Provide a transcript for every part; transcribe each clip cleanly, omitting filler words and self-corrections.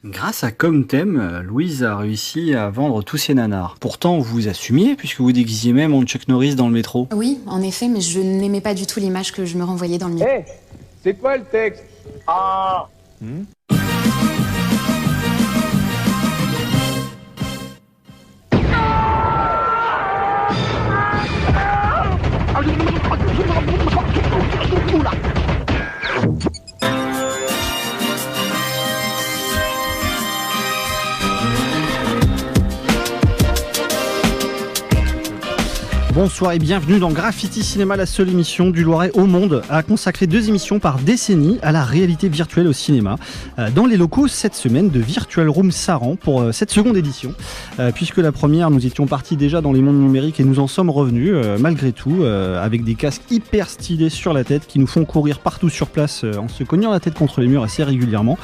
Grâce à Comtem, Louise a réussi à vendre tous ses nanars. Pourtant, vous assumiez, puisque vous déguisiez même en Chuck Norris dans le métro. Oui, en effet, mais je n'aimais pas du tout l'image que je me renvoyais dans le milieu. Hé, c'est quoi le texte? Ah. Bonsoir et bienvenue dans Graffiti Cinéma, la seule émission du Loiret au monde à consacrer 2 émissions par décennie à la réalité virtuelle au cinéma. Dans les locaux cette semaine de Virtual Room Saran pour cette seconde édition. Puisque la première, nous étions partis déjà dans les mondes numériques et nous en sommes revenus malgré tout avec des casques hyper stylés sur la tête qui nous font courir partout sur place en se cognant la tête contre les murs assez régulièrement.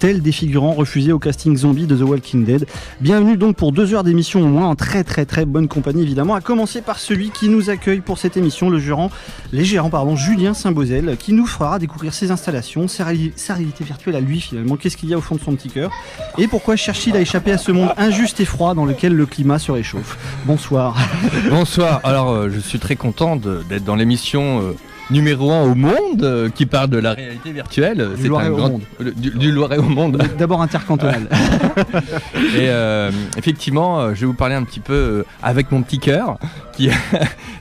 Tels des figurants refusés au casting zombie de The Walking Dead. Bienvenue donc pour 2 heures d'émission au moins en très bonne compagnie évidemment, à commencer par celui qui nous accueille pour cette émission, le gérant Julien Saint-Beauzel, qui nous fera découvrir ses installations, sa réalité virtuelle à lui finalement, qu'est-ce qu'il y a au fond de son petit cœur, et pourquoi cherche-t-il à échapper à ce monde injuste et froid dans lequel le climat se réchauffe. Bonsoir. Bonsoir, alors je suis très content d'être dans l'émission numéro 1 au monde qui parle de la réalité virtuelle. Du Loiret au monde. Du Loiret au monde. D'abord intercantonal. Et effectivement, je vais vous parler un petit peu avec mon petit cœur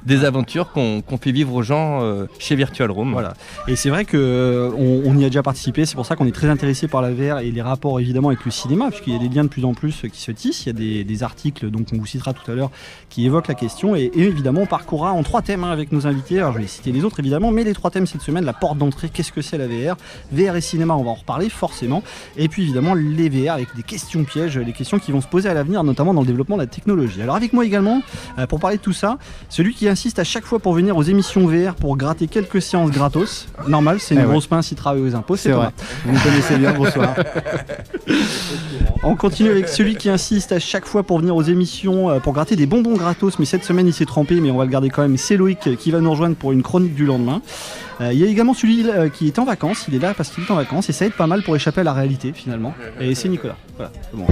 des aventures qu'on fait vivre aux gens chez Virtual Room. Voilà. Et c'est vrai qu'on y a déjà participé, c'est pour ça qu'on est très intéressé par la VR et les rapports évidemment avec le cinéma, puisqu'il y a des liens de plus en plus qui se tissent. Il y a des articles, donc on vous citera tout à l'heure, qui évoquent la question. Et évidemment, on parcourra en 3 thèmes avec nos invités. Alors je vais citer les autres évidemment, mais les 3 thèmes cette semaine: la porte d'entrée, qu'est-ce que c'est la VR, VR et cinéma, on va en reparler forcément. Et puis évidemment les VR avec des questions pièges, les questions qui vont se poser à l'avenir, notamment dans le développement de la technologie. Alors avec moi également, pour parler de tout ça, celui qui insiste à chaque fois pour venir aux émissions VR pour gratter quelques séances gratos. Normal, c'est une grosse pince, il travaille aux impôts, c'est vrai. Vous me connaissez bien, bonsoir. On continue avec celui qui insiste à chaque fois pour venir aux émissions pour gratter des bonbons gratos, mais cette semaine il s'est trompé, mais on va le garder quand même. C'est Loïc qui va nous rejoindre pour une chronique du lendemain. Il y a également celui qui est en vacances, il est là parce qu'il est en vacances et ça aide pas mal pour échapper à la réalité finalement. Et c'est Nicolas. Voilà. Bon,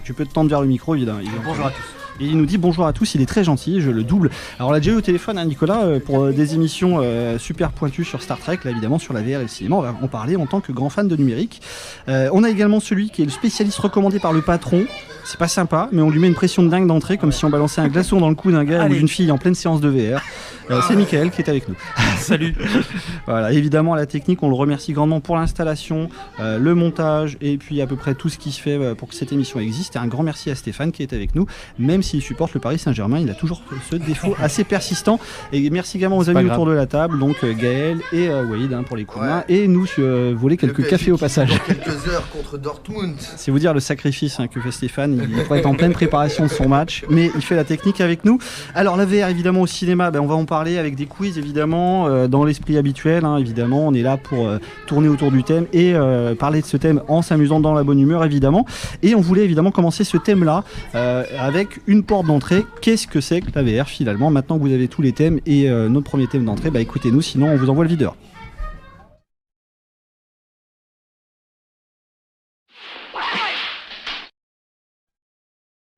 tu peux te tendre vers le micro évidemment. Bonjour à tous. Et il nous dit bonjour à tous, il est très gentil, je le double. Alors on l'a déjà eu au téléphone, hein, Nicolas, pour des émissions super pointues sur Star Trek, là évidemment sur la VR et le cinéma, on va en parler en tant que grand fan de numérique. On a également celui qui est le spécialiste recommandé par le patron. C'est pas sympa, mais on lui met une pression de dingue d'entrée, comme si on balançait un glaçon dans le cou d'un gars ou d'une fille en pleine séance de VR. C'est Mickaël qui est avec nous. Salut. Voilà, évidemment, la technique, on le remercie grandement pour l'installation, le montage et puis à peu près tout ce qui se fait pour que cette émission existe. Et un grand merci à Stéphane qui est avec nous, même s'il supporte le Paris Saint-Germain, il a toujours ce défaut assez persistant. Et merci également aux amis autour de la table, donc Gaël et Walid pour les coups de main. Et nous voler quelques cafés au passage. Quelques heures contre Dortmund. C'est vous dire le sacrifice que fait Stéphane. Il pourrait être en pleine préparation de son match, mais il fait la technique avec nous. Alors la VR évidemment au cinéma, on va en parler avec des quiz évidemment, dans l'esprit habituel, hein, évidemment. On est là pour tourner autour du thème et parler de ce thème en s'amusant dans la bonne humeur évidemment. Et on voulait évidemment commencer ce thème-là avec une porte d'entrée. Qu'est-ce que c'est que la VR finalement? Maintenant que vous avez tous les thèmes et notre premier thème d'entrée, écoutez-nous, sinon on vous envoie le videur.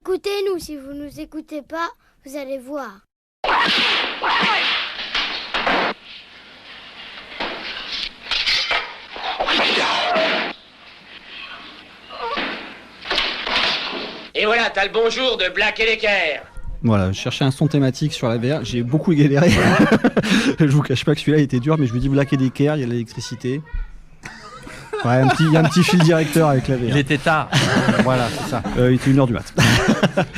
Écoutez-nous, si vous ne nous écoutez pas, vous allez voir. Et voilà, t'as le bonjour de Black et l'équerre. Voilà, je cherchais un son thématique sur la VR, j'ai beaucoup galéré. Je vous cache pas que celui-là était dur, mais je me dis Black et l'équerre, il y a l'électricité. Ouais, il y a un petit fil directeur avec la VR. Il était tard. Voilà, c'est ça. Il était 1h du mat.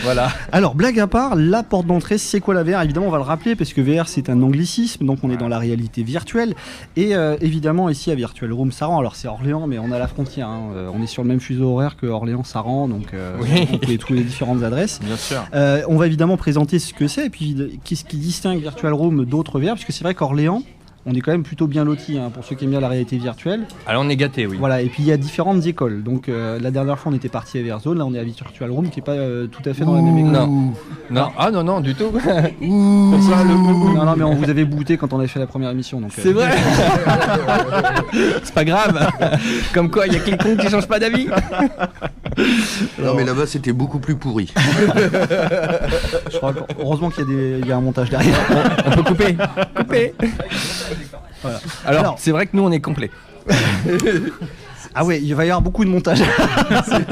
Voilà. Alors, blague à part, la porte d'entrée, c'est quoi la VR? Évidemment, on va le rappeler parce que VR, c'est un anglicisme, donc on est dans la réalité virtuelle. Et évidemment, ici à Virtual Room Saran, alors c'est Orléans, mais on a la frontière. Hein. On est sur le même fuseau horaire que Orléans-Saran, donc on peut trouver les différentes adresses. Bien sûr. On va évidemment présenter ce que c'est et puis qu'est-ce qui distingue Virtual Room d'autres VR, parce que c'est vrai qu'Orléans, on est quand même plutôt bien lotis pour ceux qui aiment bien la réalité virtuelle. Alors on est gâtés, oui. Voilà, et puis il y a différentes écoles. Donc la dernière fois on était parti à Everzone, là on est à Virtual Room qui est pas tout à fait dans la même école. Non. Ah non, du tout. Non, mais on vous avait booté quand on avait fait la première émission. Donc, C'est vrai. C'est pas grave. Comme quoi, il y a quelqu'un qui change pas d'avis. Non, mais là-bas, c'était beaucoup plus pourri. Je crois heureusement qu'il y a un montage derrière. On peut couper. Voilà. Alors, c'est vrai que nous, on est complet. Ah ouais, il va y avoir beaucoup de montage.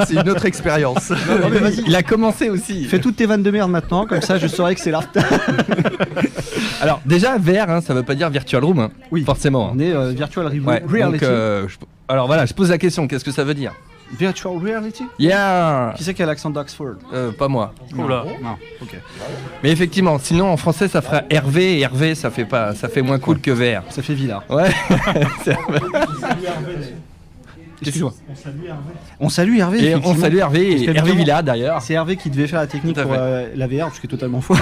C'est une autre expérience. Non, mais vas-y. Il a commencé aussi. Fais toutes tes vannes de merde maintenant, comme ça je saurai que c'est l'art. Alors déjà VR, ça veut pas dire Virtual Room, Oui, forcément. On est Virtual Ouais, Reality. donc, alors voilà, je pose la question, qu'est-ce que ça veut dire? Virtual Reality. Yeah. Qui c'est qui a l'accent d'Oxford? Pas moi. Oula. Non. Ok. Mais effectivement, sinon en français ça fera Hervé, et Hervé ça fait moins cool que VR. Ça fait Villard. Ouais. Excuse-moi. On salue Hervé. Et on salue Hervé, et Hervé Villa d'ailleurs. C'est Hervé qui devait faire la technique Tout à pour la VR, ce qui est totalement faux.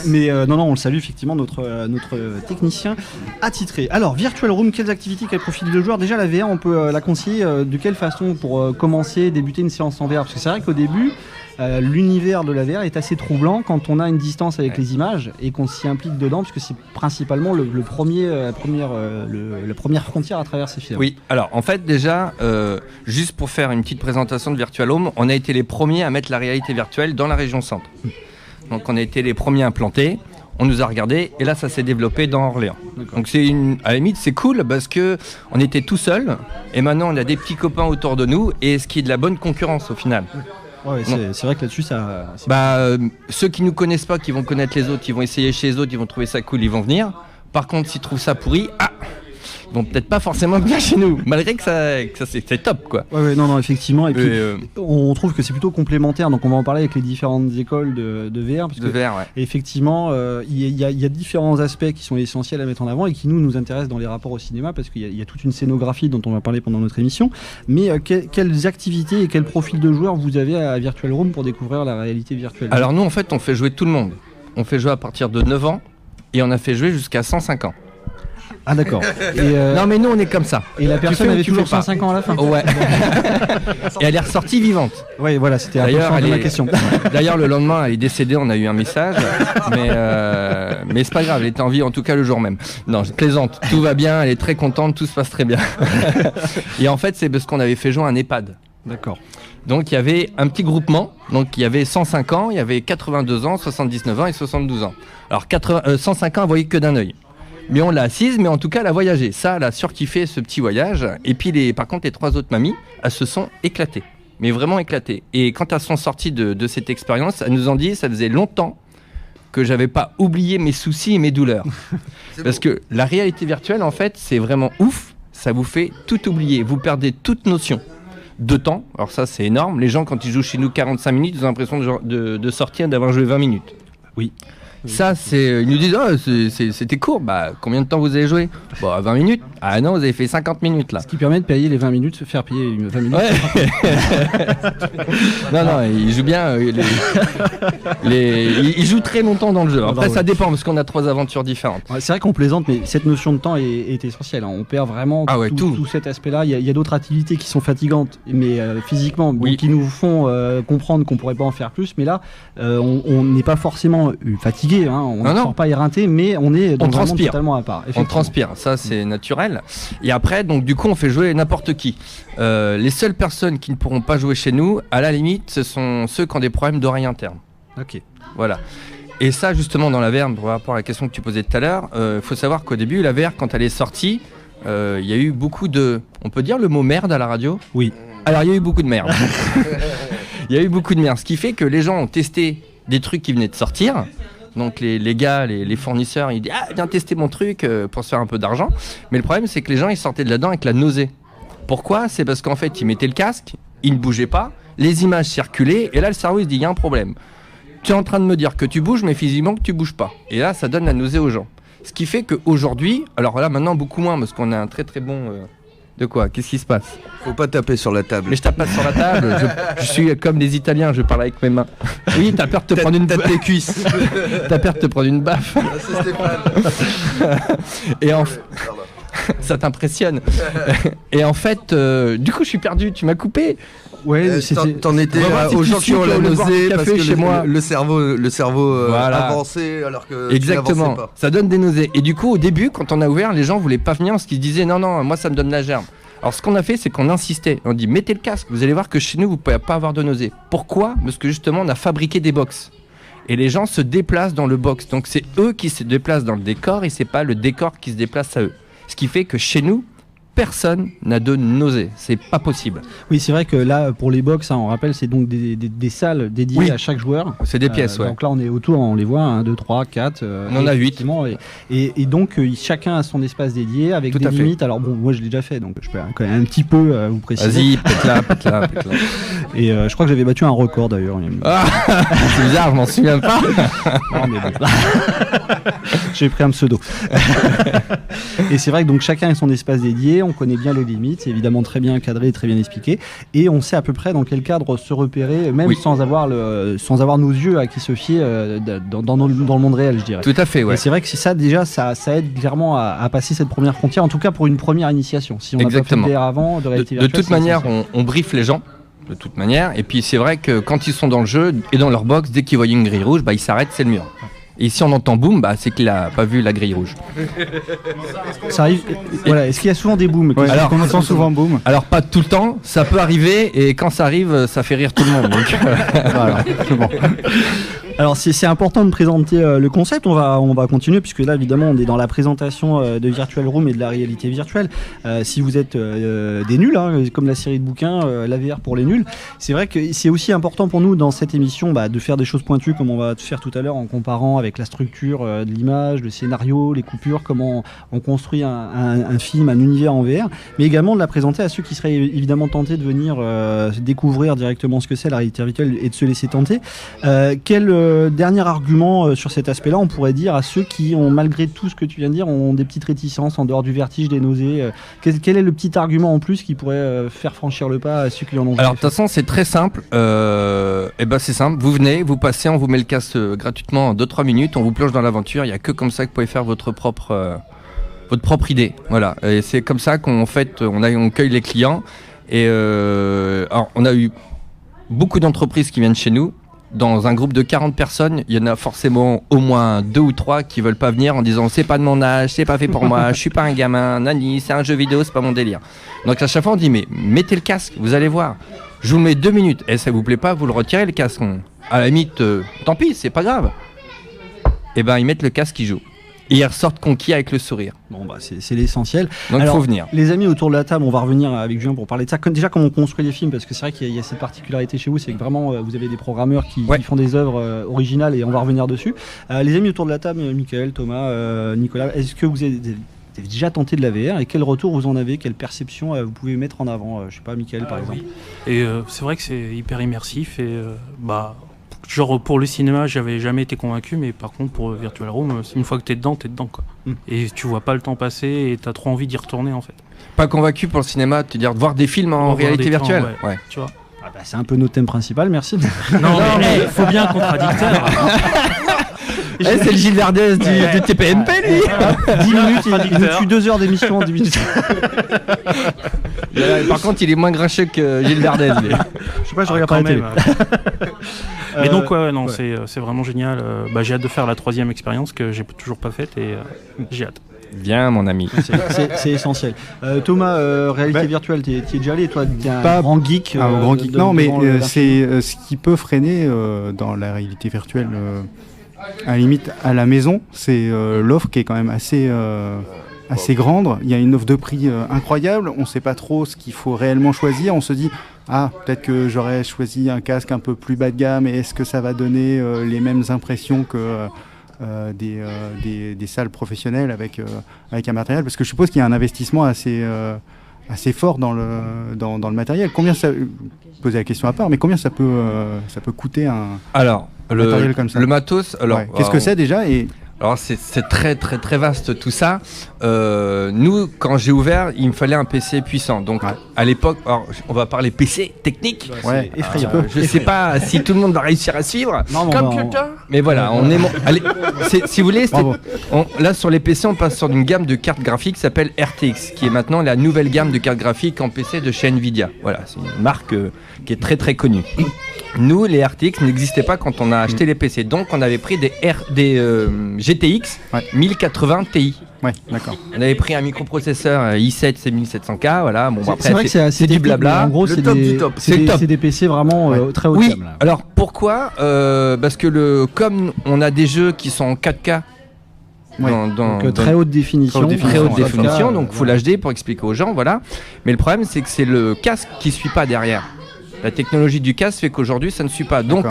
Mais non, on le salue effectivement, notre technicien attitré. Alors, Virtual Room, quelles activités, quel profil de joueur? Déjà, la VR, on peut la conseiller de quelle façon pour commencer, débuter une séance en VR? Parce que c'est vrai qu'au début, l'univers de la VR est assez troublant quand on a une distance avec les images et qu'on s'y implique dedans, puisque c'est principalement la première frontière à traverser finalement. Oui, alors en fait déjà, juste pour faire une petite présentation de Virtual Home, on a été les premiers à mettre la réalité virtuelle dans la région centre. Donc on a été les premiers à implanter, on nous a regardé et là ça s'est développé dans Orléans. Donc à la limite c'est cool parce que on était tout seul et maintenant on a des petits copains autour de nous et ce qui est de la bonne concurrence au final. Ouais, c'est vrai que là-dessus, ça. Ceux qui nous connaissent pas, qui vont connaître les autres, ils vont essayer chez les autres, ils vont trouver ça cool, ils vont venir. Par contre, s'ils trouvent ça pourri, ils vont peut-être pas forcément bien chez nous, malgré que ça c'est top, quoi. Ouais, non, effectivement. Et puis, on trouve que c'est plutôt complémentaire. Donc, on va en parler avec les différentes écoles de VR. Parce de VR, ouais. Effectivement, il y a différents aspects qui sont essentiels à mettre en avant et qui nous intéressent dans les rapports au cinéma, parce qu'il y a toute une scénographie dont on va parler pendant notre émission. Mais quelles activités et quel profil de joueurs vous avez à Virtual Room pour découvrir la réalité virtuelle? Alors, nous, en fait, on fait jouer tout le monde. On fait jouer à partir de 9 ans et on a fait jouer jusqu'à 105 ans. Ah d'accord. Non mais nous on est comme ça. Et la personne avait toujours 105 ans à la fin. Ouais. Et elle est ressortie vivante. Oui voilà, c'était un peu ça ma question. D'ailleurs le lendemain elle est décédée, on a eu un message. Mais c'est pas grave, elle était en vie en tout cas le jour même. Non je plaisante, tout va bien, elle est très contente, tout se passe très bien. Et en fait c'est parce qu'on avait fait jouer un EHPAD. D'accord. Donc il y avait un petit groupement, donc il y avait 105 ans, il y avait 82 ans, 79 ans et 72 ans. Alors 105 ans elle voyait que d'un œil. Mais on l'a assise, mais en tout cas, elle a voyagé. Ça, elle a surkiffé ce petit voyage. Et puis, par contre, les 3 autres mamies, elles se sont éclatées. Mais vraiment éclatées. Et quand elles sont sorties de cette expérience, elles nous ont dit, ça faisait longtemps que j'avais pas oublié mes soucis et mes douleurs. Parce que la réalité virtuelle, en fait, c'est vraiment ouf. Ça vous fait tout oublier. Vous perdez toute notion de temps. Alors ça, c'est énorme. Les gens, quand ils jouent chez nous 45 minutes, ils ont l'impression de sortir, d'avoir joué 20 minutes. Oui. Ça, ils nous disent, c'était court. Combien de temps vous avez joué? 20 minutes. Ah non, vous avez fait 50 minutes là. Ce qui permet de payer les 20 minutes, se faire payer 20 minutes. Ouais. non, ils jouent bien. Ils jouent très longtemps dans le jeu. Après, ça dépend parce qu'on a 3 aventures différentes. Ouais, c'est vrai qu'on plaisante, mais cette notion de temps est essentielle. On perd vraiment tout cet aspect-là. Il y a d'autres activités qui sont fatigantes, mais physiquement, qui nous font comprendre qu'on pourrait pas en faire plus. Mais là, on n'est pas forcément fatigué. On ne sort pas éreinté, mais on est dans un monde totalement à part. On transpire, ça c'est naturel. Et après, donc du coup, on fait jouer n'importe qui. Les seules personnes qui ne pourront pas jouer chez nous, à la limite, ce sont ceux qui ont des problèmes d'oreille interne. Ok. Voilà. Et ça, justement, dans la VR, par rapport à la question que tu posais tout à l'heure, faut savoir qu'au début, la VR, quand elle est sortie, il y a eu beaucoup de... On peut dire le mot merde à la radio? Oui. Alors, il y a eu beaucoup de merde. Il y a eu beaucoup de merde. Ce qui fait que les gens ont testé des trucs qui venaient de sortir. Donc les gars, les fournisseurs, ils disent « Ah, viens tester mon truc pour se faire un peu d'argent ». Mais le problème, c'est que les gens, ils sortaient de là-dedans avec la nausée. Pourquoi? C'est parce qu'en fait, ils mettaient le casque, ils ne bougeaient pas, les images circulaient, et là, le cerveau, il se dit « Il y a un problème. Tu es en train de me dire que tu bouges, mais physiquement que tu bouges pas ». Et là, ça donne la nausée aux gens. Ce qui fait qu'aujourd'hui, alors là, maintenant, beaucoup moins, parce qu'on a un très très bon De quoi? Qu'est-ce qui se passe? Faut pas taper sur la table. Mais je tape pas sur la table, je suis comme les Italiens, je parle avec mes mains. Oui, t'as peur de te prendre une Tape tes cuisses. T'as peur de te prendre une baffe. C'est Stéphane. Et en Pardon. ça t'impressionne. Et en fait, du coup, je suis perdu, tu m'as coupé. Ouais, T'en étais On va voir si aux tu gens qui ont suis la au boire du nausée café parce que chez moi. le cerveau Voilà. avançait alors que Exactement, tu n'avançais pas. ça donne des nausées. Et du coup, au début, quand on a ouvert, les gens voulaient pas venir parce qu'ils disaient non, moi ça me donne la gerbe. Alors ce qu'on a fait, c'est qu'on insistait. On dit mettez le casque, vous allez voir que chez nous, vous pouvez pas avoir de nausées. Pourquoi? Parce que justement, on a fabriqué des box. Et les gens se déplacent dans le box. Donc c'est eux qui se déplacent dans le décor et c'est pas le décor qui se déplace à eux. Ce qui fait que chez nous, personne n'a de nausées. C'est pas possible. Oui, c'est vrai que là, pour les box, on rappelle, c'est donc des salles dédiées Oui. à chaque joueur. C'est des pièces, ouais. Donc là, on est autour, on les voit, 1, 2, 3, 4. On en a 8. Effectivement, et donc, chacun a son espace dédié avec Tout des à fait. limites. Alors bon, moi, je l'ai déjà fait, donc je peux quand même un petit peu vous préciser. Vas-y, pète-la. Et je crois que j'avais battu un record d'ailleurs. Ah, c'est bizarre, je m'en souviens pas. Non, mais bon. J'ai pris un pseudo. Et c'est vrai que donc chacun a son espace dédié, on connaît bien les limites, c'est évidemment très bien cadré, très bien expliqué, et on sait à peu près dans quel cadre se repérer, même Oui. sans avoir nos yeux à qui se fier dans le monde réel, je dirais. Tout à fait, ouais. Et c'est vrai que c'est ça déjà, ça aide clairement à passer cette première frontière, en tout cas pour une première initiation. Si on n'a pas fait Exactement. de VR avant, de réalité De virtuelle, toute c'est manière, essentiel. on briefe les gens. De toute manière. Et puis c'est vrai que quand ils sont dans le jeu et dans leur box, dès qu'ils voient une grille rouge, ils s'arrêtent, c'est le mur. Et si on entend boum, c'est qu'il a pas vu la grille rouge. Ça arrive. Voilà. Est-ce qu'il y a souvent des booms? Ouais, Alors, on entend souvent boom. Alors pas tout le temps, ça peut arriver et quand ça arrive, ça fait rire tout le monde. Donc, Voilà, c'est bon. Alors c'est important de présenter le concept, on va continuer puisque là évidemment on est dans la présentation de Virtual Room et de la réalité virtuelle. Si vous êtes des nuls, comme la série de bouquins, la VR pour les nuls, c'est vrai que c'est aussi important pour nous dans cette émission de faire des choses pointues comme on va faire tout à l'heure en comparant avec la structure de l'image, le scénario, les coupures, comment on construit un film, un univers en VR, mais également de la présenter à ceux qui seraient évidemment tentés de venir découvrir directement ce que c'est la réalité virtuelle et de se laisser tenter. Quel dernier argument sur cet aspect-là, on pourrait dire à ceux qui ont, malgré tout ce que tu viens de dire, ont des petites réticences en dehors du vertige, des nausées. Quel est le petit argument en plus qui pourrait faire franchir le pas à ceux qui en ont? alors de toute façon c'est très simple. C'est simple. Vous venez, vous passez, on vous met le casque gratuitement en 2-3 minutes, on vous plonge dans l'aventure. Il n'y a que comme ça que vous pouvez faire votre propre idée. Voilà. Et c'est comme ça qu'on on cueille les clients. Et alors, on a eu beaucoup d'entreprises qui viennent chez nous. Dans un groupe de 40 personnes, il y en a forcément au moins 2 ou 3 qui veulent pas venir en disant c'est pas de mon âge, c'est pas fait pour moi, je suis pas un gamin, nani, c'est un jeu vidéo, c'est pas mon délire. Donc à chaque fois on dit mais mettez le casque, vous allez voir. Je vous le mets 2 minutes, et ça vous plaît pas, vous le retirez le casque. À la limite, tant pis, c'est pas grave. Et ils mettent le casque, ils jouent. Et ils ressortent conquis avec le sourire. Bon, c'est l'essentiel. Donc il Alors, faut venir. Les amis autour de la table, on va revenir avec Julien pour parler de ça. Déjà, comment on construit les films, parce que c'est vrai qu'il y a cette particularité chez vous, c'est que vraiment vous avez des programmeurs qui font des œuvres originales et on va revenir dessus. Les amis autour de la table, Michael, Thomas, Nicolas, est-ce que vous avez déjà tenté de la VR et quel retour vous en avez, quelle perception vous pouvez mettre en avant? Je sais pas, Michael par exemple. Oui. Et c'est vrai que c'est hyper immersif et genre pour le cinéma j'avais jamais été convaincu, mais par contre pour Virtual Room une fois que t'es dedans quoi. Et tu vois pas le temps passer et t'as trop envie d'y retourner en fait. Pas convaincu pour le cinéma, tu veux dire de voir des films en réalité virtuelle. Ouais. Tu vois. C'est un peu notre thème principal, merci. Non mais il faut bien contradicteur. C'est le Gilles Verdez du TPMP lui. 10 minutes, il nous tue 2 heures d'émission en 10 minutes. Par contre il est moins grincheux que Gilles Verdez lui. Je sais pas, je regarde pas la télé. Mais donc c'est vraiment génial. J'ai hâte de faire la 3e expérience que j'ai toujours pas faite et j'ai hâte. Viens mon ami. C'est essentiel. Thomas, réalité virtuelle, t'y es déjà allé, toi, t'es un grand geek. Grand geek. Non, mais c'est ce qui peut freiner dans la réalité virtuelle. À la limite, à la maison, c'est l'offre qui est quand même assez grande. Il y a une offre de prix incroyable. On ne sait pas trop ce qu'il faut réellement choisir. On se dit, peut-être que j'aurais choisi un casque un peu plus bas de gamme. Et est-ce que ça va donner les mêmes impressions que des salles professionnelles avec un matériel? Parce que je suppose qu'il y a un investissement assez fort dans le matériel. Combien ça, poser la question à part, mais combien ça peut coûter un matériel comme ça? Le matos, alors qu'est-ce que c'est déjà? Et Alors c'est très très très vaste tout ça. Nous, quand j'ai ouvert, il me fallait un PC puissant. Donc à l'époque, alors, on va parler PC technique. Ouais, effrayant. Je sais pas si tout le monde va réussir à suivre. Non, Mais voilà, on est. Allez, si vous voulez, là sur les PC, on passe sur une gamme de cartes graphiques qui s'appelle RTX, qui est maintenant la nouvelle gamme de cartes graphiques en PC de chez Nvidia. Voilà, c'est une marque qui est très très connue. Nous, les RTX n'existaient pas quand on a acheté les PC, donc on avait pris des GTX 1080 Ti. Ouais, d'accord. On avait pris un microprocesseur i7 C1700K, voilà. Bon, c'est vrai que c'est assez du blabla. En gros, c'est du top. C'est des PC vraiment très haut de gamme. Là. Alors pourquoi parce que comme on a des jeux qui sont en 4K. Donc très haute définition. Très haute définition, donc Full HD pour expliquer aux gens, voilà. Mais le problème, c'est que c'est le casque qui suit pas derrière. La technologie du casque fait qu'aujourd'hui, ça ne suit pas. Donc,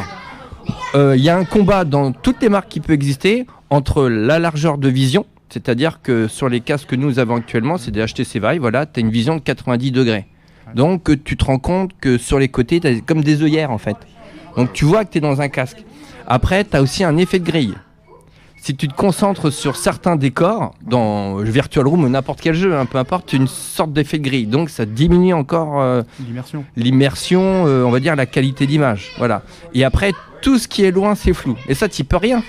il y a un combat dans toutes les marques qui peut exister entre la largeur de vision, c'est-à-dire que sur les casques que nous avons actuellement, c'est des HTC Vive, voilà, tu as une vision de 90 degrés. Donc, tu te rends compte que sur les côtés, tu as comme des œillères, en fait. Donc, tu vois que tu es dans un casque. Après, tu as aussi un effet de grille. Si tu te concentres sur certains décors, dans Virtual Room ou n'importe quel jeu, peu importe, tu as une sorte d'effet de grille. Donc ça diminue encore l'immersion, on va dire la qualité d'image. Voilà. Et après, tout ce qui est loin, c'est flou. Et ça, tu peux rien.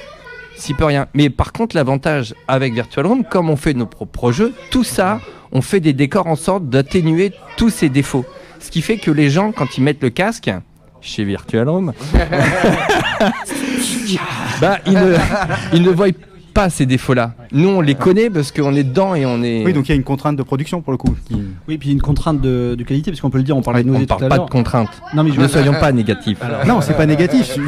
Mais par contre, l'avantage avec Virtual Room, comme on fait nos propres jeux, tout ça, on fait des décors en sorte d'atténuer tous ces défauts. Ce qui fait que les gens, quand ils mettent le casque, chez Virtual Room, ils ne voient pas ces défauts-là. Nous, on les connaît parce qu'on est dedans et on est... Oui, donc il y a une contrainte de production pour le coup. Oui, puis une contrainte de qualité, parce qu'on peut le dire, on parlait de nausée tout à l'heure. On parle pas de contrainte. Non, mais ne soyons pas négatifs. Non, c'est pas négatif.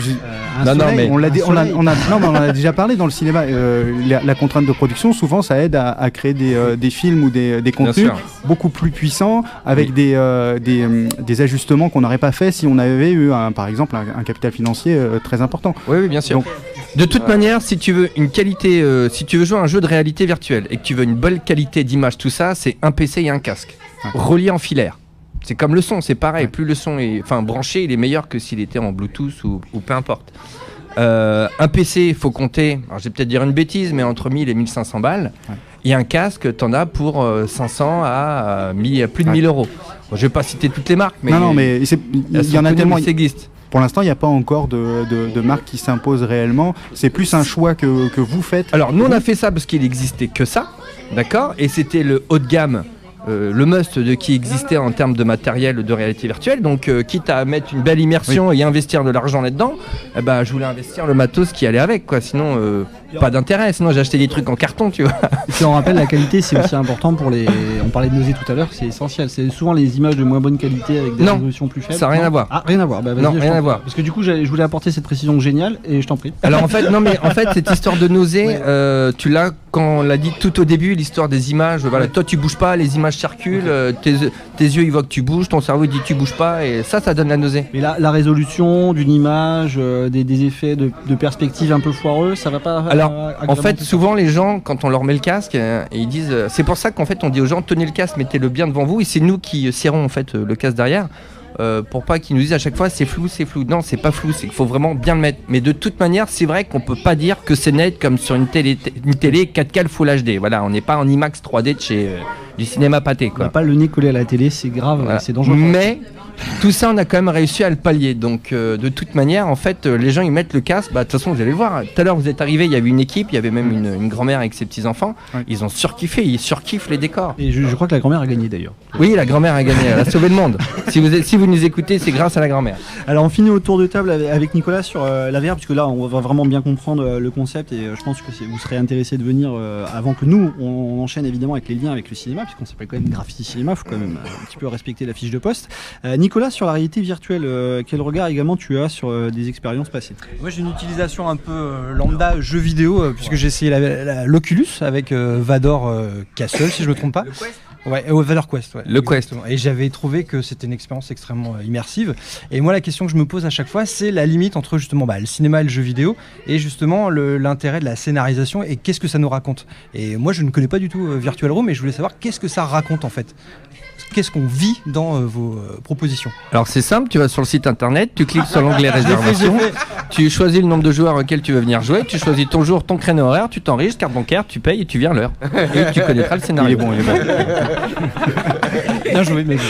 On en a déjà parlé dans le cinéma. La contrainte de production, souvent, ça aide à créer des films ou des contenus beaucoup plus puissants, avec des ajustements qu'on n'aurait pas fait si on avait eu, par exemple, un capital financier très important. Oui, bien sûr. Donc, de toute manière, si tu veux une qualité, si tu veux jouer à un jeu de réalité virtuelle et que tu veux une bonne qualité d'image, tout ça, c'est un PC et un casque relié en filaire. C'est comme le son, c'est pareil. Plus le son est branché, il est meilleur que s'il était en Bluetooth ou peu importe. Un PC, il faut compter, alors je vais peut-être dire une bêtise, mais entre 1000 et 1500 balles. Et un casque, t'en as pour 500 à plus de 1000 euros. Bon, je vais pas citer toutes les marques, mais mais il y en a tellement qui existent. Pour l'instant, il n'y a pas encore de marque qui s'impose réellement. C'est plus un choix que vous faites. Alors, nous, on a fait ça parce qu'il n'existait que ça, d'accord ? Et c'était le haut de gamme, le must de qui existait en termes de matériel de réalité virtuelle. Donc, quitte à mettre une belle immersion et investir de l'argent là-dedans, je voulais investir le matos qui allait avec, quoi. Sinon, pas d'intérêt. Sinon, j'ai acheté des trucs en carton, tu vois. Et puis, on rappelle, la qualité, c'est aussi important pour les... On parlait de nausée tout à l'heure, c'est essentiel. C'est souvent les images de moins bonne qualité avec des résolutions plus faibles. Ça n'a rien à voir. Ah, rien à voir. Non, rien à voir. Parce que du coup, je voulais apporter cette précision géniale et je t'en prie. Alors, en fait, cette histoire de nausée, tu l'as quand on l'a dit tout au début, l'histoire des images. Voilà, toi, tu bouges pas, les images circulent, tes yeux, ils voient que tu bouges, ton cerveau, il dit tu bouges pas, et ça donne la nausée. Mais la résolution d'une image, des effets de perspective un peu foireux, ça va pas... Alors, en fait, souvent, les gens, quand on leur met le casque, ils disent... C'est pour ça qu'en fait, on dit aux gens, tenez le casque, mettez-le bien devant vous, et c'est nous qui serrons, en fait, le casque derrière, pour pas qu'ils nous disent à chaque fois, c'est flou. Non, c'est pas flou, c'est qu'il faut vraiment bien le mettre. Mais de toute manière, c'est vrai qu'on peut pas dire que c'est net comme sur une télé 4K Full HD. Voilà, on n'est pas en IMAX 3D de chez... du cinéma pâté, quoi. On n'a pas le nez collé à la télé, c'est grave, voilà. C'est dangereux. Mais tout ça, on a quand même réussi à le pallier. Donc, de toute manière, en fait, les gens, ils mettent le casque. De toute façon, vous allez le voir. Tout à l'heure, vous êtes arrivés, il y avait une équipe, il y avait même une grand-mère avec ses petits-enfants. Ouais. Ils ont surkiffé, ils surkiffent les décors. Et je crois que la grand-mère a gagné, d'ailleurs. Oui, la grand-mère a gagné, elle a sauvé le monde. Si vous nous écoutez, c'est grâce à la grand-mère. Alors, on finit autour de table avec Nicolas sur la VR, puisque là, on va vraiment bien comprendre le concept. Et je pense que vous serez intéressés de venir avant que nous, on enchaîne évidemment avec les liens avec le cinéma, puisqu'on s'appelle quand même Graffiti Cinéma, il faut quand même un petit peu respecter la fiche de poste. Nicolas, sur la réalité virtuelle, quel regard également tu as sur des expériences passées? Moi, j'ai une utilisation un peu lambda jeu vidéo, puisque j'ai essayé l'Oculus avec Vador Castle, si je ne me trompe pas. Ouais, Vador Quest. Ouais, le Quest. Et j'avais trouvé que c'était une expérience extrêmement immersive. Et moi, la question que je me pose à chaque fois, c'est la limite entre justement le cinéma et le jeu vidéo, et justement l'intérêt de la scénarisation et qu'est-ce que ça nous raconte. Et moi, je ne connais pas du tout Virtual Room, et je voulais savoir qu'est-ce que ça raconte en fait. Qu'est-ce qu'on vit dans vos propositions? Alors c'est simple, tu vas sur le site internet, tu cliques sur l'onglet réservation. Tu choisis le nombre de joueurs auxquels tu veux venir jouer, tu choisis ton jour, ton créneau horaire, tu t'enregistres, carte bancaire, tu payes et tu viens à l'heure. Et tu connaîtras le scénario. Il est bon. Bien joué, mec.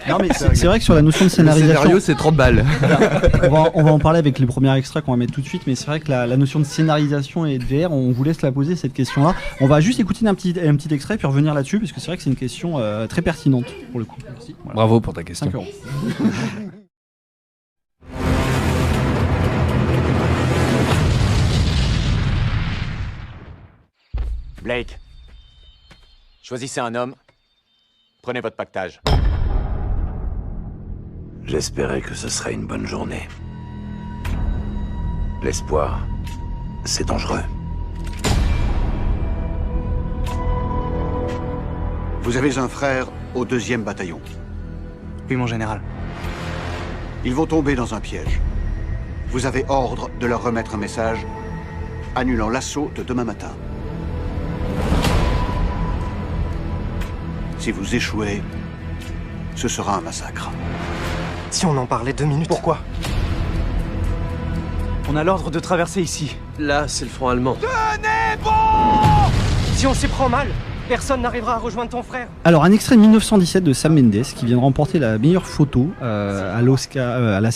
Non, mais c'est vrai que sur la notion de Le scénarisation, scénario, c'est 30 balles. on va en parler avec les premiers extraits qu'on va mettre tout de suite, mais c'est vrai que la notion de scénarisation et de VR, on vous laisse la poser cette question-là. On va juste écouter un petit extrait puis revenir là-dessus, parce que c'est vrai que c'est une question très pertinente pour le coup. Merci. Voilà. Bravo pour ta question. 5 €. Blake, choisissez un homme. Prenez votre pactage. J'espérais que ce serait une bonne journée. L'espoir, c'est dangereux. Vous avez un frère au 2e bataillon. Oui, mon général. Ils vont tomber dans un piège. Vous avez ordre de leur remettre un message annulant l'assaut de demain matin. Si vous échouez, ce sera un massacre. Si on en parlait 2 minutes. Pourquoi? On a l'ordre de traverser ici. Là, c'est le front allemand. Tenez bon! Si on s'y prend mal, personne n'arrivera à rejoindre ton frère. Alors, un extrait de 1917 de Sam Mendes qui vient de remporter la meilleure photo à l'Oscar, à la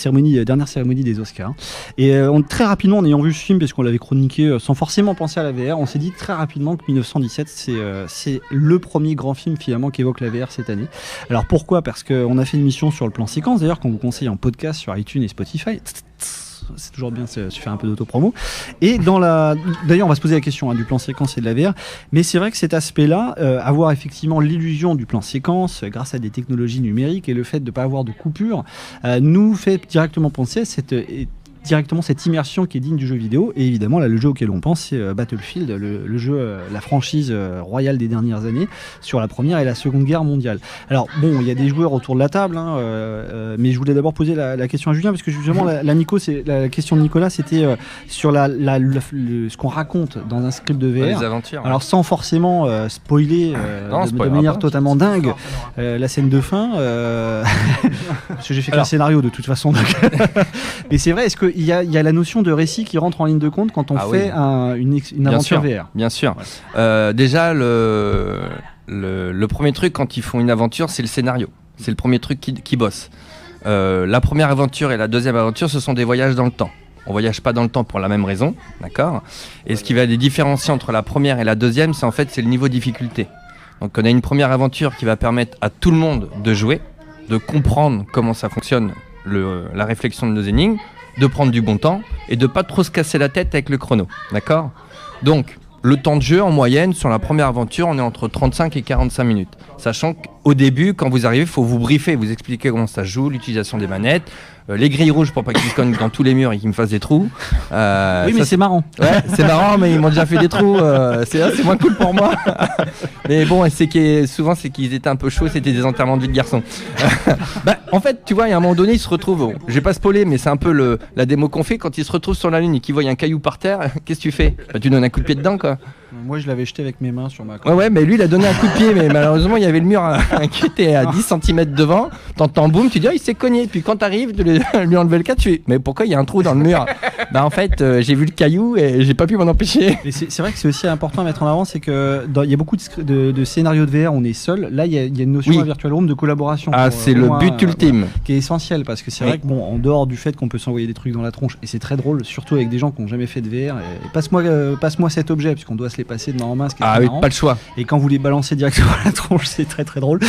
dernière cérémonie des Oscars. Et très rapidement, en ayant vu ce film, parce qu'on l'avait chroniqué sans forcément penser à la VR, on s'est dit très rapidement que 1917, c'est le premier grand film finalement qui évoque la VR cette année. Alors pourquoi? Parce qu'on a fait une émission sur le plan séquence, d'ailleurs, qu'on vous conseille en podcast sur iTunes et Spotify. C'est toujours bien de se faire un peu d'autopromo. Et d'ailleurs, on va se poser la question du plan séquence et de la VR. Mais c'est vrai que cet aspect-là, avoir effectivement l'illusion du plan séquence grâce à des technologies numériques et le fait de ne pas avoir de coupure, nous fait directement penser à cette immersion qui est digne du jeu vidéo. Et évidemment, là, le jeu auquel on pense, c'est Battlefield, le jeu, la franchise royale des dernières années sur la Première et la Seconde Guerre mondiale. Alors bon, il y a des joueurs autour de la table, mais je voulais d'abord poser la question à Julien, parce que justement, la question de Nicolas, c'était sur ce qu'on raconte dans un script de VR. Les aventures. Alors sans forcément spoiler de manière totalement dingue la scène de fin, parce que j'ai fait qu'un scénario de toute façon. Mais c'est vrai, est-ce qu'il y a la notion de récit qui rentre en ligne de compte quand on fait une aventure VR? Bien sûr. Ouais. Déjà, le premier truc quand ils font une aventure, c'est le scénario. C'est le premier truc qui bosse. La première aventure et la deuxième aventure, ce sont des voyages dans le temps. On voyage pas dans le temps pour la même raison, d'accord? Et ce qui va les différencier entre la première et la deuxième, c'est le niveau de difficulté. Donc on a une première aventure qui va permettre à tout le monde de jouer, de comprendre comment ça fonctionne, la réflexion de nos énigmes, de prendre du bon temps et de pas trop se casser la tête avec le chrono, d'accord? Donc, le temps de jeu en moyenne sur la première aventure, on est entre 35 et 45 minutes. Sachant qu'au début, quand vous arrivez, il faut vous briefer, vous expliquer comment ça se joue, l'utilisation des manettes, les grilles rouges pour pas qu'ils se cognent dans tous les murs et qu'ils me fassent des trous. Oui, mais c'est marrant. Ouais, c'est marrant, mais ils m'ont déjà fait des trous. C'est moins cool pour moi. Mais bon, souvent, c'est qu'ils étaient un peu chauds, c'était des enterrements de vie de garçon. En fait, tu vois, il y a un moment donné, ils se retrouvent. Je vais pas spoiler, mais c'est un peu la démo qu'on fait quand ils se retrouvent sur la Lune et qu'ils voient un caillou par terre. Qu'est-ce que tu fais? Tu donnes un coup de pied dedans, quoi. Moi, je l'avais jeté avec mes mains sur ma. Ouais, mais lui, il a donné un coup de pied, mais malheureusement, il y avait le mur qui était à 10 cm devant. T'entends boum, tu dis, il s'est cogné. Puis quand t'arrives de lui enlever le cadre, tu fais, mais pourquoi il y a un trou dans le mur? En fait, j'ai vu le caillou et j'ai pas pu m'en empêcher. Et c'est vrai que c'est aussi important à mettre en avant, c'est que il y a beaucoup de scénarios de VR, on est seul. Là, il y a une notion à Virtual Room de collaboration. C'est le but ultime. Qui est essentiel, parce que c'est vrai que, en dehors du fait qu'on peut s'envoyer des trucs dans la tronche, et c'est très drôle, surtout avec des gens qui n'ont jamais fait de VR, et passe-moi cet objet, puisqu'on doit se les passer de main en main. Oui, pas le choix. Et quand vous les balancez directement à la tronche, c'est très très drôle.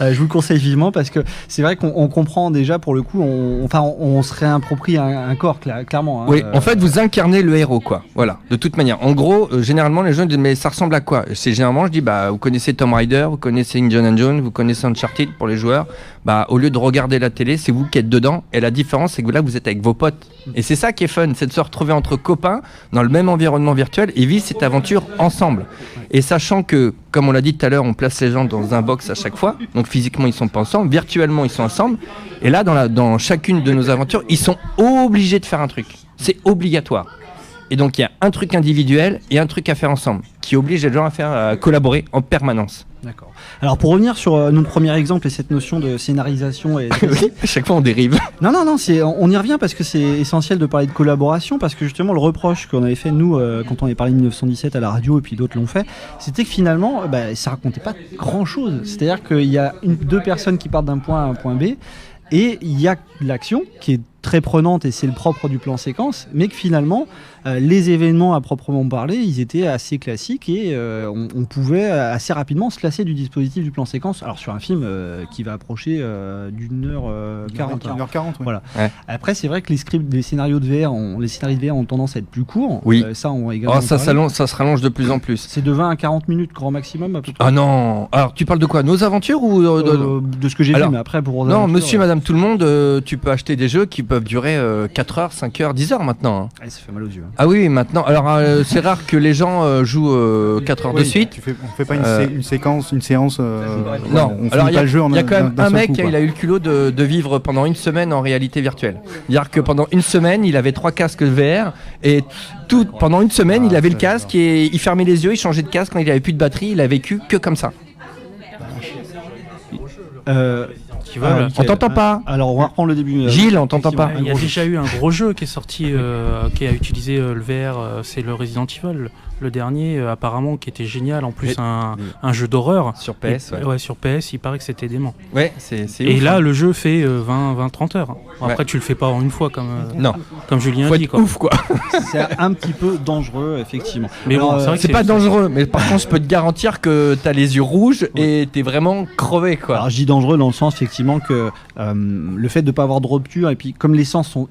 Je vous le conseille vivement, parce que c'est vrai qu'on comprend déjà, pour le coup, on se réapproprie un corps, clairement. Oui, en fait, vous incarnez le héros, quoi. Voilà, de toute manière. En gros, généralement, les gens disent, mais ça ressemble à quoi? Généralement, je dis, vous connaissez Tomb Raider, vous connaissez Indiana Jones, vous connaissez Uncharted pour les joueurs. Au lieu de regarder la télé, c'est vous qui êtes dedans. Et la différence, c'est que là, vous êtes avec vos potes. Et c'est ça qui est fun, c'est de se retrouver entre copains dans le même environnement virtuel et vivre cette aventure ensemble. Et sachant que, comme on l'a dit tout à l'heure, on place les gens dans un box à chaque fois. Donc physiquement, ils sont pas ensemble. Virtuellement, ils sont ensemble. Et là, dans chacune de nos aventures, ils sont obligés de faire un truc. C'est obligatoire. Et donc il y a un truc individuel et un truc à faire ensemble, qui oblige les gens à faire collaborer en permanence. D'accord. Alors pour revenir sur notre premier exemple et cette notion de scénarisation et oui, à chaque fois on dérive. Non, on y revient parce que c'est essentiel de parler de collaboration, parce que justement le reproche qu'on avait fait nous quand on avait parlé de 1917 à la radio et puis d'autres l'ont fait, c'était que finalement ça racontait pas grand chose. C'est-à-dire qu'il y a deux personnes qui partent d'un point à un point B et il y a l'action qui est très prenante et c'est le propre du plan séquence, mais que finalement les événements à proprement parler ils étaient assez classiques et on pouvait assez rapidement se lasser du dispositif du plan séquence. Alors sur un film qui va approcher d'1h40. 1h40, oui. Voilà. Ouais. Après c'est vrai que les scénarios de VR ont tendance à être plus courts. Oui. Ça on également ça se rallonge de plus en plus. C'est de 20 à 40 minutes grand maximum à peu près. Ah non. Alors tu parles de quoi? Nos aventures ou de ce que j'ai vu, mais après pour non, monsieur, madame, tout le monde, tu peux acheter des jeux qui peuvent durer 4 heures, 5 heures, 10 heures maintenant. Ah, ça fait mal aux yeux. Ah oui, maintenant. Alors c'est rare que les gens jouent 4 heures de suite. On fait pas une séance. Non, on alors il y a quand même un mec, il a eu le culot de vivre pendant une semaine en réalité virtuelle. C'est-à-dire que pendant une semaine, il avait 3 casques VR et pendant une semaine, il avait le casque et il fermait les yeux, il changeait de casque quand il avait plus de batterie, il a vécu que comme ça. On t'entend pas. Alors on va reprendre le début. Gilles, on t'entend pas. Il y a déjà eu un gros jeu qui est sorti, qui a utilisé le VR, c'est le Resident Evil, le dernier apparemment qui était génial, en plus un jeu d'horreur. Sur PS, ouais, sur PS, il paraît que c'était dément. Ouais, c'est et ouf, là, le jeu fait 20-30 heures. Après, tu le fais pas en une fois comme Julien dit. Quoi. Ouf quoi. C'est un petit peu dangereux, effectivement. Mais bon, c'est vrai que c'est pas dangereux, mais par contre, je peux te garantir que t'as les yeux rouges et t'es vraiment crevé quoi. Alors, je dis dangereux dans le sens effectivement que le fait de pas avoir de rupture et puis comme les sens sont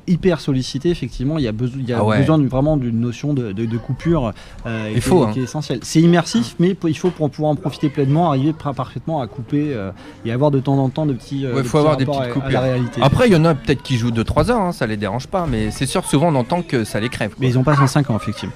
hyper sollicité, effectivement, il y a besoin vraiment d'une notion de coupure qui est essentielle. C'est immersif, mais il faut pour pouvoir en profiter pleinement, arriver parfaitement à couper et avoir de temps en temps de petits faut avoir des petites coupures. À la réalité. Après, il y en a peut-être qui jouent 2-3 heures, ça les dérange pas, mais c'est sûr, souvent on entend que ça les crève. Mais ils ont pas 105 ans, effectivement.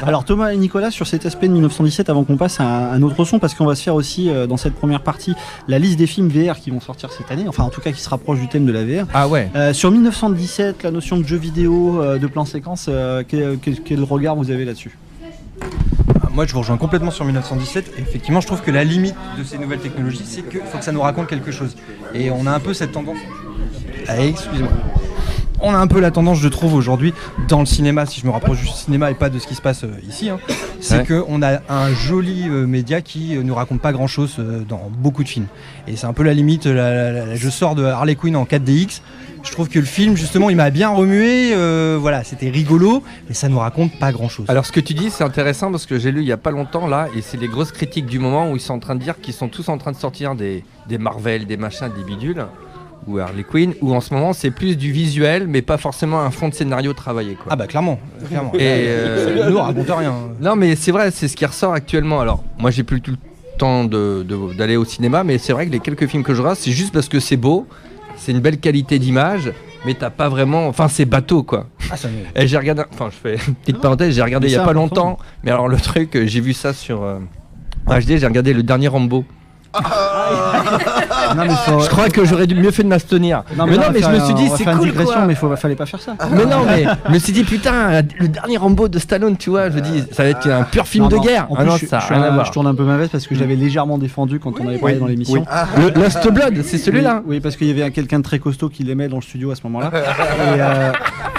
Alors Thomas et Nicolas, sur cet aspect de 1917, avant qu'on passe à un autre son, parce qu'on va se faire aussi dans cette première partie la liste des films VR qui vont sortir cette année, enfin en tout cas qui se rapprochent du thème de la VR. Ah ouais. Sur 1917, la notion de jeu vidéo, de plan séquence, quel regard vous avez là-dessus? Moi je vous rejoins complètement sur 1917. Effectivement, je trouve que la limite de ces nouvelles technologies, c'est qu'il faut que ça nous raconte quelque chose. Et on a un peu cette tendance. Excusez-moi. On a un peu la tendance, je trouve, aujourd'hui, dans le cinéma, si je me rapproche du cinéma et pas de ce qui se passe ici, c'est qu'on a un joli média qui nous raconte pas grand-chose dans beaucoup de films. Et c'est un peu la limite. Je sors de Harley Quinn en 4DX. Je trouve que le film, justement, il m'a bien remué. Voilà, c'était rigolo, mais ça nous raconte pas grand-chose. Alors, ce que tu dis, c'est intéressant parce que j'ai lu il y a pas longtemps là, et c'est les grosses critiques du moment où ils sont en train de dire qu'ils sont tous en train de sortir des Marvel, des machins, des bidules, ou Harley Quinn, où en ce moment c'est plus du visuel, mais pas forcément un fond de scénario travaillé, quoi. Ah bah clairement. Et ça nous raconte rien. Non, mais c'est vrai, c'est ce qui ressort actuellement. Alors, moi, j'ai plus tout le temps d'aller au cinéma, mais c'est vrai que les quelques films que je regarde, c'est juste parce que c'est beau. C'est une belle qualité d'image, mais t'as pas vraiment. Enfin, c'est bateau quoi. Et j'ai regardé. Enfin, je fais une petite parenthèse, j'ai regardé il y a pas longtemps. Mais alors, le truc, j'ai vu ça sur HD, j'ai regardé le dernier Rambo. Non, mais je crois que j'aurais mieux fait de m'abstenir. Mais je me suis dit, c'est cool quoi. Mais fallait pas faire ça. Mais non, mais je me suis dit, putain, le dernier Rambo de Stallone, tu vois, je dis, ça va être un pur film de guerre. En plus, ça a rien à voir. Je tourne un peu ma veste parce que je l'avais légèrement défendu quand on avait parlé dans l'émission. Le Last Blood, c'est celui-là. Oui, parce qu'il y avait quelqu'un de très costaud qui l'aimait dans le studio à ce moment-là.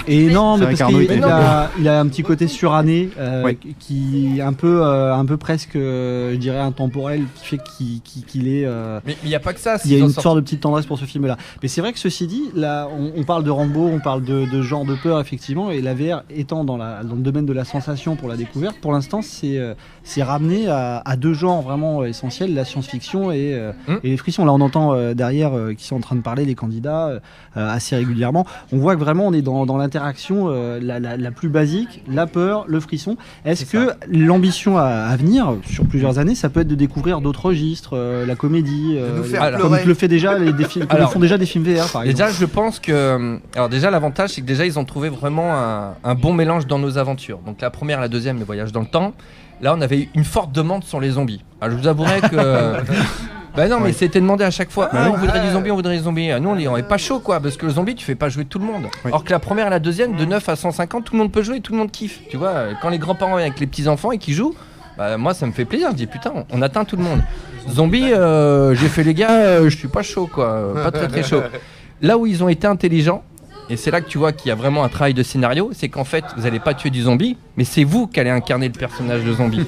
Et non, mais parce qu'il a un petit côté suranné qui est un peu presque, je dirais, intemporel, qui fait qu'il est. Mais il n'y a pas que ça. Il y a une sorte de petite tendresse pour ce film-là. Mais c'est vrai que ceci dit, là, on parle de Rambo, on parle de genre de peur, effectivement, et la VR étant dans le domaine de la sensation pour la découverte, pour l'instant, c'est ramené à deux genres vraiment essentiels, la science-fiction et les frissons. Là, on entend derrière qui sont en train de parler, les candidats, assez régulièrement. On voit que vraiment, on est dans l'interaction la plus basique, la peur, le frisson. Est-ce que l'ambition à venir, sur plusieurs années, ça peut être de découvrir d'autres registres, la comédie, comme le fait déjà le font déjà des films VR par exemple. Déjà je pense que déjà l'avantage c'est que déjà ils ont trouvé vraiment un bon mélange dans nos aventures. Donc la première, la deuxième, le voyage dans le temps. Là on avait une forte demande sur les zombies. Alors je vous avouerai que Bah non, mais c'était demandé à chaque fois. Bah on voudrait des zombies, on voudrait des zombies. Nous, on est pas chaud, quoi, parce que le zombie, tu fais pas jouer tout le monde. Oui. Or que la première et la deuxième, de 9 à 150, tout le monde peut jouer, tout le monde kiffe. Tu vois, quand les grands-parents viennent avec les petits-enfants et qui jouent, bah, moi, ça me fait plaisir. Je dis, putain, on atteint tout le monde. Zombie, j'ai fait les gars, je suis pas chaud, quoi. Pas très très chaud. Là où ils ont été intelligents, et c'est là que tu vois qu'il y a vraiment un travail de scénario, c'est qu'en fait, vous n'allez pas tuer du zombie, mais c'est vous qui allez incarner le personnage de zombie.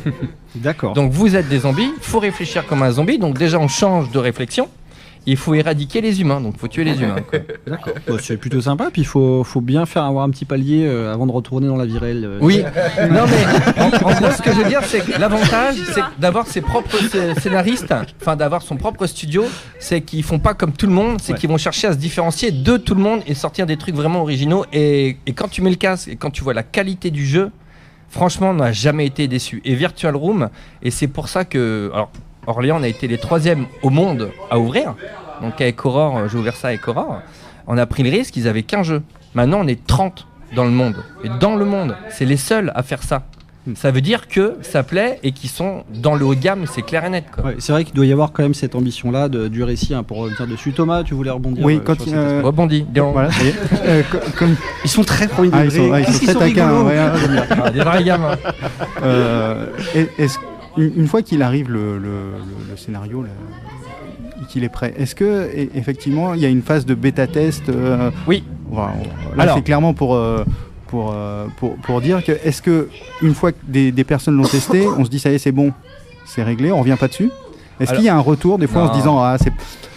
D'accord. Donc vous êtes des zombies, il faut réfléchir comme un zombie, donc déjà on change de réflexion, il faut éradiquer les humains, donc il faut tuer les humains. Quoi. D'accord. Bon, c'est plutôt sympa, puis il faut bien faire avoir un petit palier avant de retourner dans la vie réelle. Oui, non mais en gros ce que je veux dire c'est que l'avantage c'est d'avoir ses propres scénaristes, enfin d'avoir son propre studio, c'est qu'ils font pas comme tout le monde, c'est qu'ils vont chercher à se différencier de tout le monde et sortir des trucs vraiment originaux et quand tu mets le casque et quand tu vois la qualité du jeu, franchement on n'a jamais été déçu. Et Virtual Room, et c'est pour ça que... Alors, Orléans, on a été les 3e au monde à ouvrir. Donc avec Aurore, j'ai ouvert ça avec Aurore. On a pris le risque, ils avaient qu'un jeu. Maintenant, on est 30 dans le monde. Et dans le monde, c'est les seuls à faire ça. Ça veut dire que ça plaît et qu'ils sont dans le haut de gamme, c'est clair et net. Quoi. Ouais, c'est vrai qu'il doit y avoir quand même cette ambition-là du récit, pour revenir dessus. Thomas, tu voulais rebondir? Oui, quand rebondis. Voilà, ça y est. Ils sont très premiers degrés. Ils sont très taquins. Des vrais gamins. Une fois qu'il arrive le scénario, qu'il est prêt, est-ce que effectivement il y a une phase de bêta test Oui. Voilà, là c'est clairement pour dire que est-ce que une fois que des personnes l'ont testé, on se dit ça y est c'est bon, c'est réglé, on revient pas dessus. Est-ce qu'il y a un retour des fois en se disant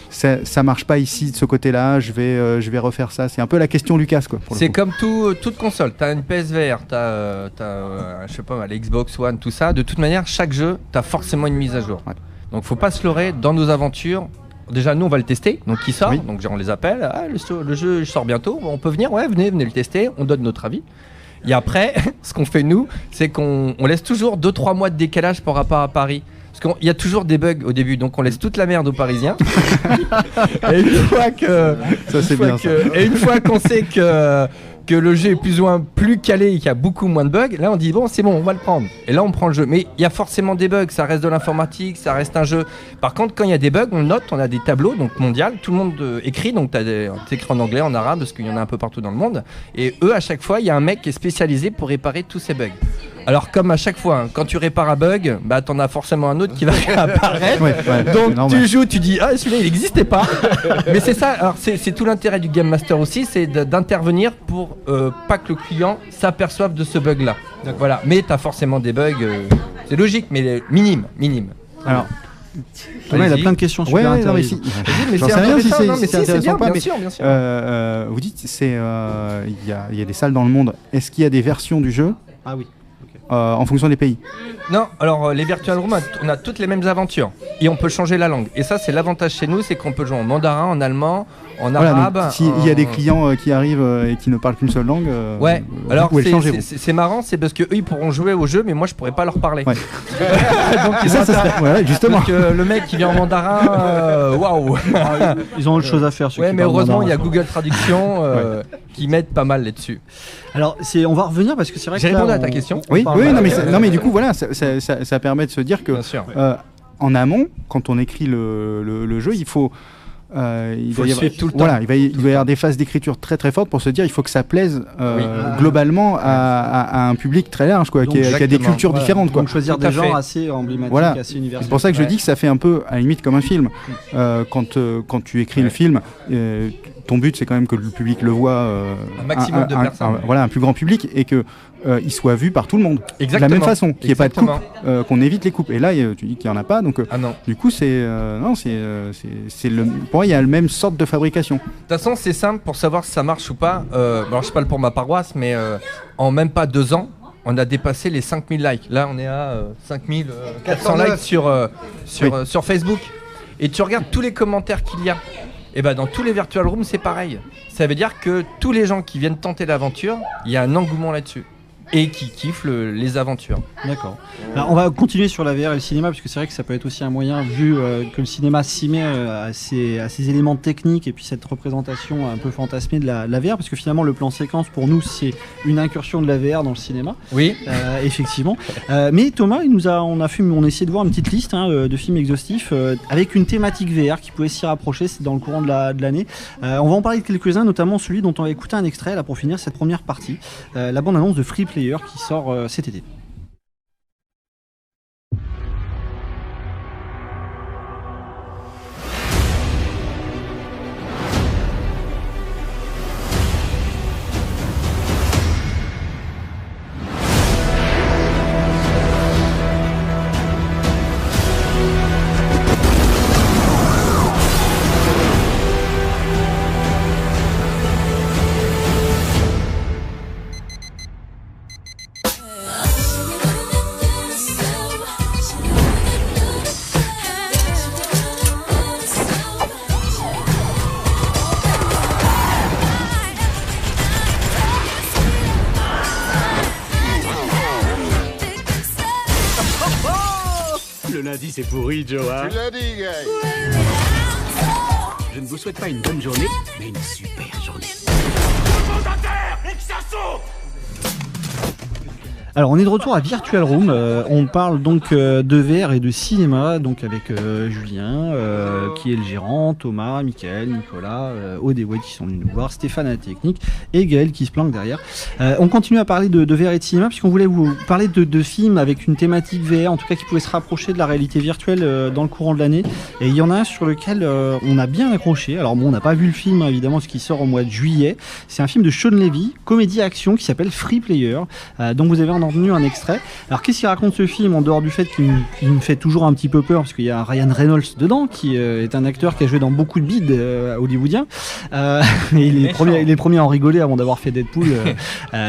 ça marche pas ici de ce côté-là, je vais refaire ça. C'est un peu la question Lucas quoi. C'est comme toute console. T'as une PSVR, t'as je sais pas, la Xbox One, tout ça. De toute manière, chaque jeu, t'as forcément une mise à jour. Ouais. Donc faut pas se leurrer dans nos aventures. Déjà nous on va le tester, donc qui sort, donc on les appelle. Le jeu sort bientôt, on peut venir, venez le tester. On donne notre avis. Et après, ce qu'on fait nous, c'est qu'on laisse toujours 2-3 mois de décalage par rapport à Paris. Parce qu'il y a toujours des bugs au début, donc on laisse toute la merde aux Parisiens. Et une fois qu'on sait que le jeu est plus ou moins plus calé et qu'il y a beaucoup moins de bugs, là on dit bon c'est bon, on va le prendre. Et là on prend le jeu. Mais il y a forcément des bugs, ça reste de l'informatique, ça reste un jeu. Par contre quand il y a des bugs, on le note, on a des tableaux donc mondial, tout le monde écrit, donc t'écris en anglais, en arabe, parce qu'il y en a un peu partout dans le monde. Et eux à chaque fois, il y a un mec qui est spécialisé pour réparer tous ces bugs. Alors comme à chaque fois, quand tu répares un bug, bah t'en as forcément un autre qui va réapparaître. Donc tu joues, tu dis celui-là il n'existait pas. Mais c'est ça, alors c'est tout l'intérêt du Game Master aussi, c'est d'intervenir pour pas que le client s'aperçoive de ce bug là. Donc voilà, mais t'as forcément des bugs, c'est logique, mais minimes. Alors Thomas, il a plein de questions super intéressantes. Mais c'est intéressant, c'est bien, bien sûr. Vous dites il y a des salles dans le monde. Est-ce qu'il y a des versions du jeu? Ah oui. En fonction des pays? Non, alors les Virtual Rooms, on a toutes les mêmes aventures et on peut changer la langue. Et ça, c'est l'avantage chez nous, c'est qu'on peut jouer en mandarin, en allemand, en arabe. S'il y a des clients qui arrivent et qui ne parlent qu'une seule langue, alors vous pouvez le changer. C'est marrant, c'est parce qu'eux ils pourront jouer au jeu, mais moi je pourrais pas leur parler. Ouais. Donc justement. Donc, le mec qui vient en mandarin, waouh. Ils ont autre chose à faire. Ouais, mais heureusement il y a Google Traduction qui m'aide pas mal là-dessus. Alors on va revenir parce que c'est vrai que j'ai répondu à ta question. Oui, non mais du coup voilà, ça permet de se dire que en amont, quand on écrit le jeu, il faut il va y avoir des phases d'écriture très très fortes pour se dire il faut que ça plaise globalement à un public très large quoi, qui a des cultures différentes quoi. Donc choisir des genres assez emblématiques, assez universels. C'est pour ça que je dis que ça fait un peu à la limite comme un film. Quand tu écris le film, ton but c'est quand même que le public le voit un maximum de personnes. Un plus grand public et que il soit vu par tout le monde. Exactement. De la même façon, qu'il n'y ait pas de coupe, qu'on évite les coupes. Et là, tu dis qu'il n'y en a pas, donc du coup, pour moi, il y a la même sorte de fabrication. De toute façon, c'est simple pour savoir si ça marche ou pas. Alors, je parle pour ma paroisse, mais en même pas 2 ans, on a dépassé les 5000 likes. Là, on est à 5400 likes sur Facebook. Et tu regardes tous les commentaires qu'il y a. Et bah dans tous les Virtual Rooms, c'est pareil. Ça veut dire que tous les gens qui viennent tenter l'aventure, il y a un engouement là-dessus. et qui kiffent les aventures. D'accord. Alors, on va continuer sur la VR et le cinéma, parce que c'est vrai que ça peut être aussi un moyen, vu que le cinéma s'y met à ces éléments techniques et puis cette représentation un peu fantasmée de la VR, parce que finalement le plan séquence pour nous c'est une incursion de la VR dans le cinéma. Oui. Effectivement. Mais Thomas, on a essayé de voir une petite liste de films exhaustifs avec une thématique VR qui pouvait s'y rapprocher dans le courant de l'année. On va en parler de quelques-uns, notamment celui dont on va écouter un extrait là pour finir cette première partie, la bande-annonce de Free Player qui sort cet été. Le lundi, c'est pourri, Joe, hein? Tu l'as dit, Guy. Je ne vous souhaite pas une bonne journée, mais une super journée. Alors on est de retour à Virtual Room, on parle donc de VR et de cinéma, donc avec Julien qui est le gérant, Thomas, Mickaël, Nicolas, Aude et Wade qui sont venus nous voir, Stéphane à la technique et Gaël qui se planque derrière. On continue à parler de VR et de cinéma puisqu'on voulait vous parler de films avec une thématique VR, en tout cas qui pouvait se rapprocher de la réalité virtuelle dans le courant de l'année. Et il y en a un sur lequel on a bien accroché. Alors bon, on n'a pas vu le film évidemment, ce qui sort au mois de juillet. C'est un film de Sean Levy, comédie action qui s'appelle Free Player, dont vous avez entendu un extrait. Alors qu'est-ce qu'il raconte ce film, en dehors du fait qu'il me fait toujours un petit peu peur parce qu'il y a Ryan Reynolds dedans qui est un acteur qui a joué dans beaucoup de bides hollywoodiens et il est premier à en rigoler avant d'avoir fait Deadpool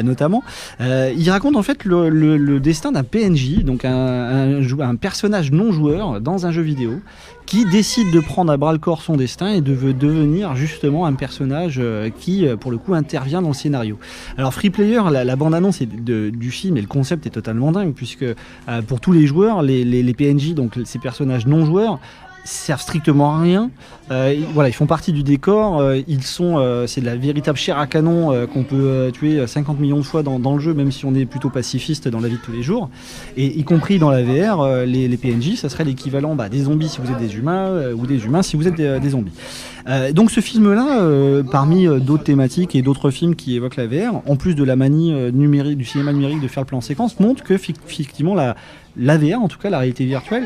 notamment. Il raconte en fait le destin d'un PNJ, donc un personnage non joueur dans un jeu vidéo qui décide de prendre à bras le corps son destin et de devenir justement un personnage qui, pour le coup, intervient dans le scénario. Alors Free Player, la bande-annonce du film et le concept est totalement dingue, puisque pour tous les joueurs, les PNJ, donc ces personnages non joueurs, servent strictement à rien. Voilà, ils font partie du décor. C'est de la véritable chair à canon qu'on peut tuer 50 millions de fois dans le jeu, même si on est plutôt pacifiste dans la vie de tous les jours. Et y compris dans la VR, les PNJ, ça serait l'équivalent des zombies si vous êtes des humains, ou des humains si vous êtes des zombies. Donc ce film-là, parmi d'autres thématiques et d'autres films qui évoquent la VR, en plus de la manie numérique, du cinéma numérique de faire le plan séquence, montre que effectivement la VR, en tout cas la réalité virtuelle,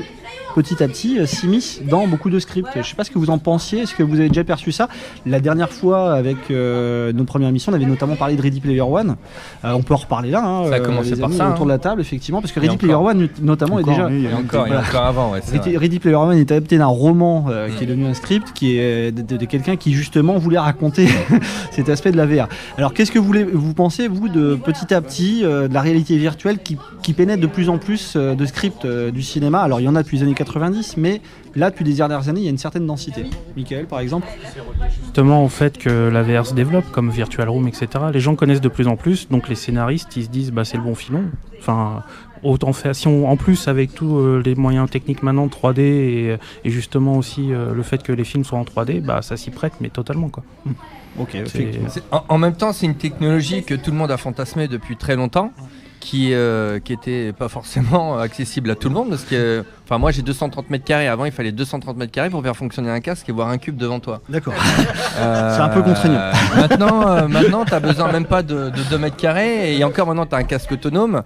petit à petit s'immisce dans beaucoup de scripts. Je ne sais pas ce que vous en pensiez, est-ce que vous avez déjà perçu ça? La dernière fois, avec notre première émission, on avait notamment parlé de Ready Player One. On peut en reparler là, ça a commencé par ça, autour de la table, effectivement, parce que Ready Player One, notamment, est déjà... Il y a encore avant, ouais, Ready Player One est adapté d'un roman qui est devenu un script, qui est de quelqu'un qui, justement, voulait raconter cet aspect de la VR. Alors, qu'est-ce que vous pensez, vous, de petit à petit, de la réalité virtuelle qui pénètre de plus en plus de scripts du cinéma? Alors, il y en a depuis les années 90, mais là, depuis les dernières années, il y a une certaine densité. Mickaël, par exemple? Justement, au fait que la VR se développe, comme Virtual Room, etc., les gens connaissent de plus en plus, donc les scénaristes, ils se disent, c'est le bon filon. Enfin, autant faire, si on, en plus, avec tous les moyens techniques maintenant, 3D, et justement aussi le fait que les films soient en 3D, ça s'y prête, mais totalement, quoi. Ok. En même temps, c'est une technologie que tout le monde a fantasmé depuis très longtemps, qui était pas forcément accessible à tout le monde, parce que moi j'ai 230 mètres carrés, avant il fallait 230 mètres carrés pour faire fonctionner un casque et voir un cube devant toi. D'accord. C'est un peu contraignant. Maintenant t'as besoin même pas de 2 mètres carrés, et encore maintenant t'as un casque autonome,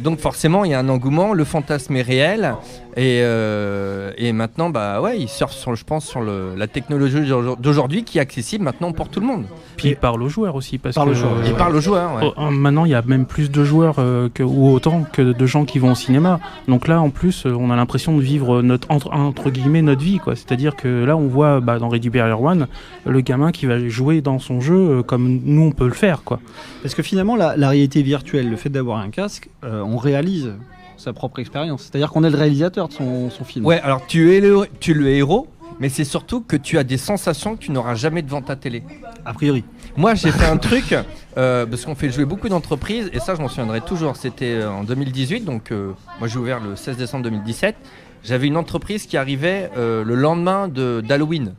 donc forcément il y a un engouement, le fantasme est réel, et maintenant il surfe sur la technologie d'aujourd'hui qui est accessible maintenant pour tout le monde. Puis il parle aux joueurs aussi, parce il parle aux joueurs, ouais. Maintenant il y a même plus de joueurs ou autant que de gens qui vont au cinéma, donc là en plus on a l'impression de vivre entre guillemets notre vie, quoi. C'est-à-dire que là on voit dans Ready Player One le gamin qui va jouer dans son jeu comme nous on peut le faire, quoi. Parce que finalement la réalité virtuelle, le fait d'avoir un casque, on réalise sa propre expérience, c'est-à-dire qu'on est le réalisateur de son film. Ouais, alors tu es le héros, mais c'est surtout que tu as des sensations que tu n'auras jamais devant ta télé. A priori. Moi, j'ai fait un truc, parce qu'on fait jouer beaucoup d'entreprises, et ça, je m'en souviendrai toujours. C'était en 2018, donc moi, j'ai ouvert le 16 décembre 2017. J'avais une entreprise qui arrivait le lendemain d'Halloween.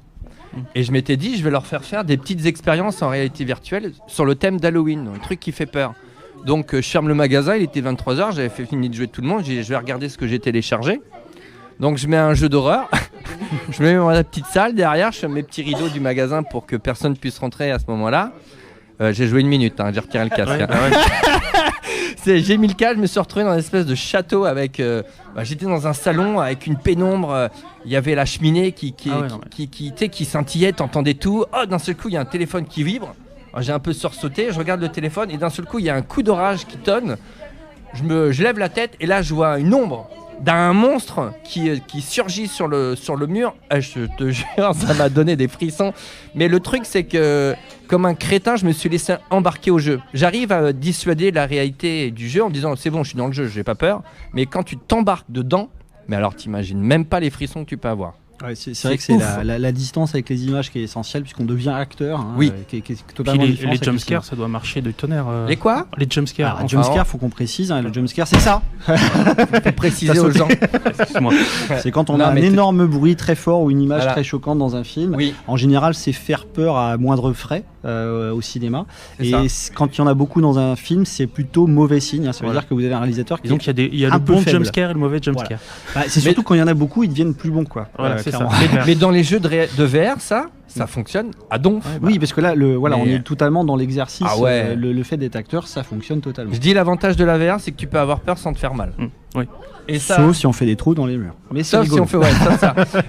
Et je m'étais dit, je vais leur faire des petites expériences en réalité virtuelle sur le thème d'Halloween, un truc qui fait peur. Donc, je ferme le magasin, il était 23h, j'avais fini de jouer tout le monde, j'ai dit, je vais regarder ce que j'ai téléchargé. Donc, je mets un jeu d'horreur, je me mets dans la petite salle derrière, je fais mes petits rideaux du magasin pour que personne puisse rentrer à ce moment-là. J'ai joué 1 minute, j'ai retiré le casque. Ouais, bah J'ai mis le casque, je me suis retrouvé dans une espèce de château avec. J'étais dans un salon avec une pénombre. Il y avait la cheminée qui scintillait, t'entendais tout. Oh, d'un seul coup, il y a un téléphone qui vibre. Alors, j'ai un peu sursauté, je regarde le téléphone et d'un seul coup, il y a un coup d'orage qui tonne. Je lève la tête et là, je vois une ombre d'un monstre qui surgit sur le mur. Je te jure, ça m'a donné des frissons. Mais le truc, c'est que, comme un crétin, je me suis laissé embarquer au jeu. J'arrive à dissuader la réalité du jeu en me disant, c'est bon, je suis dans le jeu, j'ai pas peur. Mais quand tu t'embarques dedans, mais alors t'imagines même pas les frissons que tu peux avoir. Ouais, c'est vrai que c'est la distance avec les images qui est essentielle puisqu'on devient acteur. Oui. Qui est totalement différent. Les jumpscares, ça doit marcher de tonnerre. Les quoi? Les jumpscares. Les jumpscares, faut qu'on précise. Le jumpscare, c'est ça. Faut préciser aux gens. Excuse-moi. C'est quand on a un énorme bruit très fort ou une image très choquante dans un film. Oui. En général, c'est faire peur à moindre frais au cinéma. Et ça. quand il y en a beaucoup dans un film, c'est plutôt mauvais signe. Ça veut dire que vous avez un réalisateur qui. Donc il y a le bon jumpscare et le mauvais jumpscare. Voilà. C'est surtout quand il y en a beaucoup, ils deviennent plus bons, quoi. Voilà, c'est ça. Mais dans les jeux de VR, ça fonctionne à donf. Oui, parce que là, on est totalement dans l'exercice. Ah ouais. Le fait d'être acteur, ça fonctionne totalement. Je dis l'avantage de la VR, c'est que tu peux avoir peur sans te faire mal. Oui. Et ça, sauf si on fait des trous dans les murs. Mais sauf si on fait,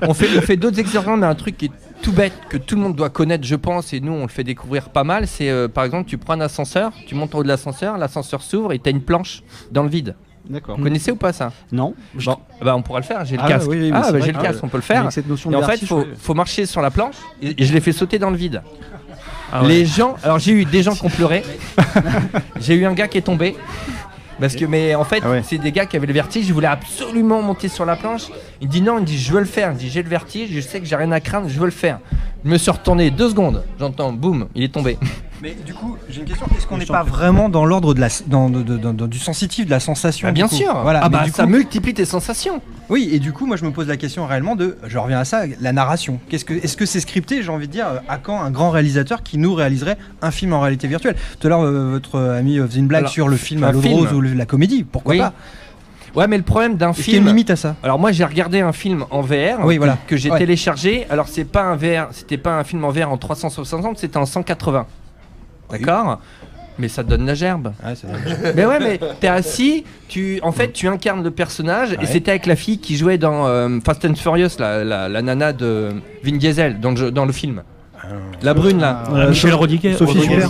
on fait d'autres expériences, mais un truc qui est tout bête, que tout le monde doit connaître, je pense, et nous on le fait découvrir pas mal, c'est par exemple, tu prends un ascenseur, tu montes en haut de l'ascenseur s'ouvre et tu as une planche dans le vide. D'accord. Vous connaissez ou pas ça? Non. Bon, on pourra le faire, j'ai le casque. Oui, j'ai le casque, on peut le faire. Cette notion et en fait, faut marcher sur la planche et je l'ai fait sauter dans le vide. Les gens, alors j'ai eu des gens qui ont pleuré. J'ai eu un gars qui est tombé. Mais en fait, c'est des gars qui avaient le vertige, ils voulaient absolument monter sur la planche. Il dit non, il dit je veux le faire. Il dit j'ai le vertige, je sais que j'ai rien à craindre, je veux le faire. Je me suis retourné 2 secondes, j'entends boum, il est tombé. Mais du coup, j'ai une question, est-ce qu'on n'est pas vraiment dans l'ordre du sensitif, de la sensation? Bien sûr. Voilà, ça multiplie tes sensations. Oui, et du coup, moi je me pose la question réellement je reviens à ça, la narration. Est-ce que c'est scripté, j'ai envie de dire, à quand un grand réalisateur qui nous réaliserait un film en réalité virtuelle? Tout à l'heure, votre ami faisait une blague sur le film à l'eau de rose ou la comédie, pourquoi pas? Ouais, mais le problème d'un film. Est-ce qu'il y a une limite à ça? Alors moi, j'ai regardé un film en VR que j'ai téléchargé. Alors c'était pas un film en VR en 360, c'était en 180. D'accord? Mais ça te donne la gerbe. Mais ouais, mais t'es assis, tu incarnes le personnage et c'était avec la fille qui jouait dans Fast and Furious, la nana de Vin Diesel dans le film. La brune là. Michel Rodriguez.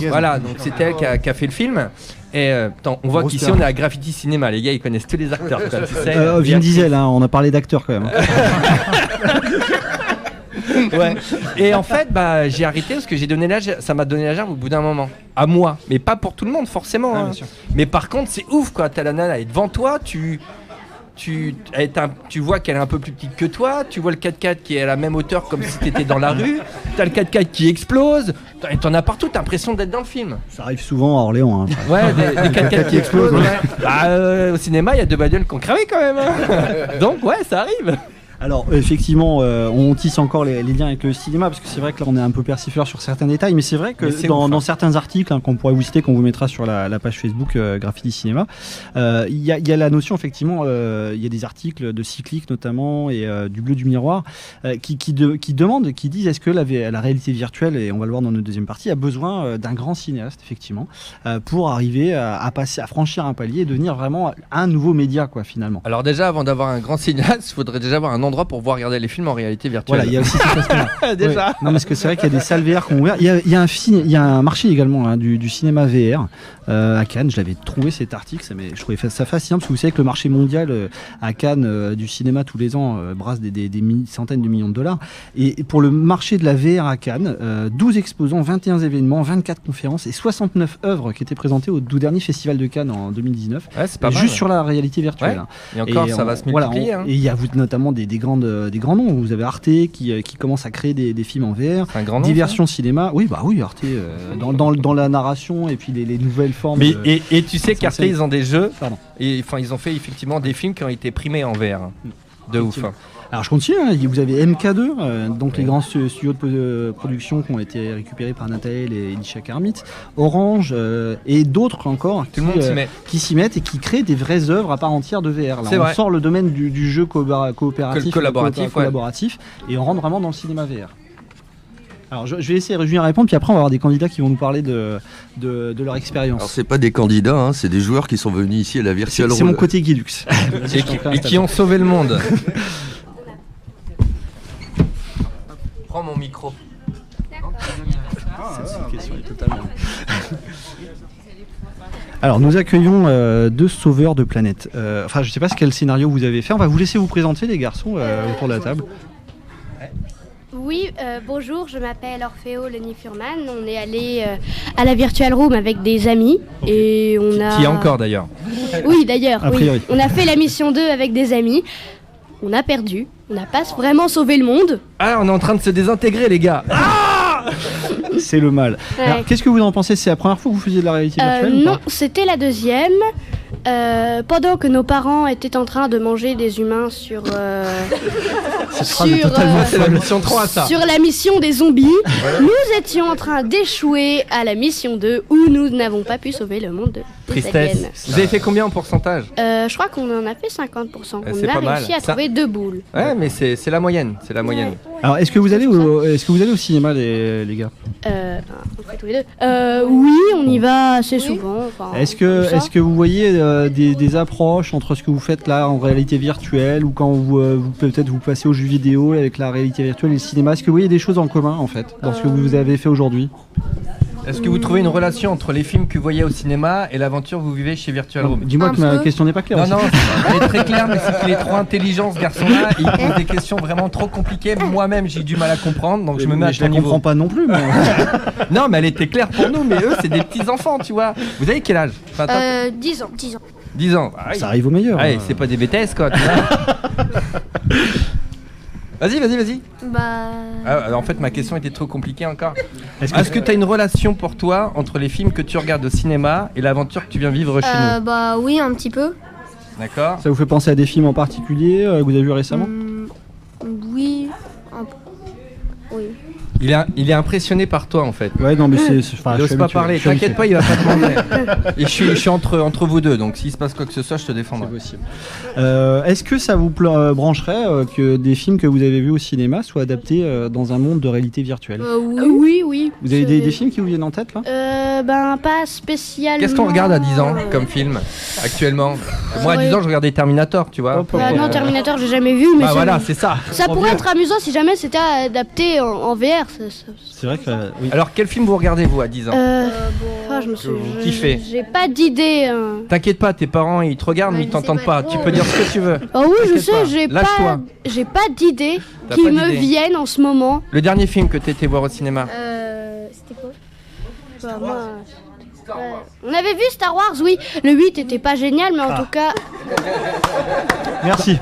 Voilà, donc c'était elle qui a fait le film. Et on voit qu'ici on est à Graffiti Cinéma, les gars ils connaissent tous les acteurs. Quoi, tu sais, Vin Diesel, on a parlé d'acteurs quand même. Ouais. Et en fait, j'ai arrêté parce que ça m'a donné la gerbe au bout d'un moment. À moi, mais pas pour tout le monde forcément. Hein. Mais par contre, c'est ouf quoi. T'as la nana, elle est devant toi, tu vois qu'elle est un peu plus petite que toi, tu vois le 4x4 qui est à la même hauteur comme si t'étais dans la rue, t'as le 4x4 qui explose, et t'en as partout, t'as l'impression d'être dans le film. Ça arrive souvent à Orléans. Ouais, des 4x4 qui explosent. Ouais. Au cinéma, il y a 2 bagnoles qui ont cramé quand même. Hein. Donc ouais, ça arrive. Alors effectivement, on tisse encore les liens avec le cinéma parce que c'est vrai que là on est un peu persifleur sur certains détails, mais c'est vrai que dans certains articles qu'on pourrait vous citer, qu'on vous mettra sur la page Facebook Graffiti Cinéma, il y a la notion effectivement, il y a des articles de Cyclique notamment et du Bleu du Miroir qui demandent, qui disent est-ce que la réalité virtuelle, et on va le voir dans notre deuxième partie, a besoin d'un grand cinéaste effectivement pour arriver à franchir un palier et devenir vraiment un nouveau média quoi finalement. Alors déjà avant d'avoir un grand cinéaste, il faudrait déjà avoir un endroit pour pouvoir regarder les films en réalité virtuelle. Voilà, il y a aussi cet aspect-là. Déjà. Ouais. Non, parce que c'est vrai qu'il y a des salles VR qui ont ouvert. Il y a un marché également du cinéma VR à Cannes. Je l'avais trouvé cet article, je trouvais ça fascinant parce que vous savez que le marché mondial à Cannes du cinéma tous les ans brasse des centaines de millions de dollars. Et pour le marché de la VR à Cannes, 12 exposants, 21 événements, 24 conférences et 69 œuvres qui étaient présentées au tout dernier festival de Cannes en 2019. Ouais, c'est pas mal. Juste sur la réalité virtuelle. Ouais. Et encore, ça va se multiplier. Et il y a notamment des grands noms. Vous avez Arte qui commence à créer des films en VR. Un grand nom, Diversion cinéma. Oui, Arte dans la narration et puis les nouvelles formes. Mais, et tu sais qu'Arte, ils ont des jeux. Et enfin, ils ont fait effectivement des films qui ont été primés en VR. De ouf. Alors je continue, vous avez MK2, donc les grands studios de production qui ont été récupérés par Nathalie et Elisha Kermit, Orange et d'autres encore qui s'y mettent et qui créent des vraies œuvres à part entière de VR. Là, on sort le domaine du jeu coopératif, collaboratif et on rentre vraiment dans le cinéma VR. Alors je vais laisser Régine répondre, puis après on va avoir des candidats qui vont nous parler de leur expérience. Alors c'est pas des candidats, c'est des joueurs qui sont venus ici à la Virtual Room. C'est mon côté Guilux. et qui ont sauvé le monde. Prends mon micro. Cette question est totalement... Alors nous accueillons deux sauveurs de planète. Enfin je sais pas quel scénario vous avez fait. On va vous laisser vous présenter les garçons autour de la table. Oui, bonjour, je m'appelle Orfeo Lenny Furman. On est allé à la Virtual Room avec des amis et on a... Qui est encore d'ailleurs. Oui, d'ailleurs, oui. On a fait la mission 2 avec des amis. On a perdu. On n'a pas vraiment sauvé le monde. Ah, on est en train de se désintégrer, les gars. C'est le mal. Ouais. Alors, qu'est-ce que vous en pensez? C'est la première fois que vous faisiez de la réalité virtuelle? Non, c'était la deuxième. Pendant que nos parents étaient en train de manger des humains sur... c'est la mission 3, ça. Sur la mission des zombies, nous étions en train d'échouer à la mission 2 où nous n'avons pas pu sauver le monde de Tristesse. Vous avez fait combien en pourcentage? Je crois qu'on en a fait 50%. On a réussi à trouver 2 boules. Ouais, mais c'est la moyenne. C'est la moyenne. Alors, est-ce que vous allez au cinéma, les gars? On fait tous les deux. Oui, on y va assez souvent. Est-ce que vous voyez des approches entre ce que vous faites là en réalité virtuelle ou quand vous peut-être vous passez aux jeux vidéo avec la réalité virtuelle et le cinéma? Est-ce que vous voyez des choses en commun en fait dans ce que vous avez fait aujourd'hui? Est-ce que vous trouvez une relation entre les films que vous voyez au cinéma et l'aventure que vous vivez chez Virtual Room? Dis-moi que ma question n'est pas claire. Non, elle est très claire, mais c'est qu'il est trop intelligent ce garçon-là. Il pose des questions vraiment trop compliquées. Moi-même, j'ai du mal à comprendre, donc je me mets à ton niveau. Je ne comprends pas non plus. Mais... non, mais elle était claire pour nous, mais eux, c'est des petits enfants, tu vois. Vous avez quel âge? 10 ans. 10 ans. Ah, ça arrive au meilleur. Ah, c'est pas des BTS, quoi. Tu vois. Vas-y. En fait, ma question était trop compliquée encore. Est-ce que tu as une relation pour toi entre les films que tu regardes au cinéma et l'aventure que tu viens vivre chez nous? Oui, un petit peu. D'accord. Ça vous fait penser à des films en particulier que vous avez vus récemment? Oui, un peu. Oui. Il est impressionné par toi en fait. Ouais, non, mais il n'ose pas parler. T'inquiète pas, il va pas te demander. Et je suis entre vous deux, donc s'il se passe quoi que ce soit, je te défendrai. C'est possible. Est-ce que ça vous brancherait que des films que vous avez vus au cinéma soient adaptés dans un monde de réalité virtuelle? Oui. Vous avez des films qui vous viennent en tête là? Pas spécialement. Qu'est-ce qu'on regarde à 10 ans comme film actuellement? Moi à 10 ans, je regardais Terminator, tu vois. Non, Terminator, j'ai jamais vu. Mais voilà, c'est ça. Ça pourrait être amusant si jamais c'était adapté en VR. C'est vrai que oui. Alors quel film vous regardez vous à 10 ans? Je me souviens. Kiffez. J'ai pas d'idée. T'inquiète pas, tes parents ils te regardent mais ils t'entendent pas. Tu peux dire ce que tu veux. Oh oui, je sais, j'ai pas d'idée qui me viennent en ce moment. Le dernier film que t'étais voir au cinéma? C'était quoi? On avait vu Star Wars, oui. Le 8 était pas génial, mais en tout cas... Merci.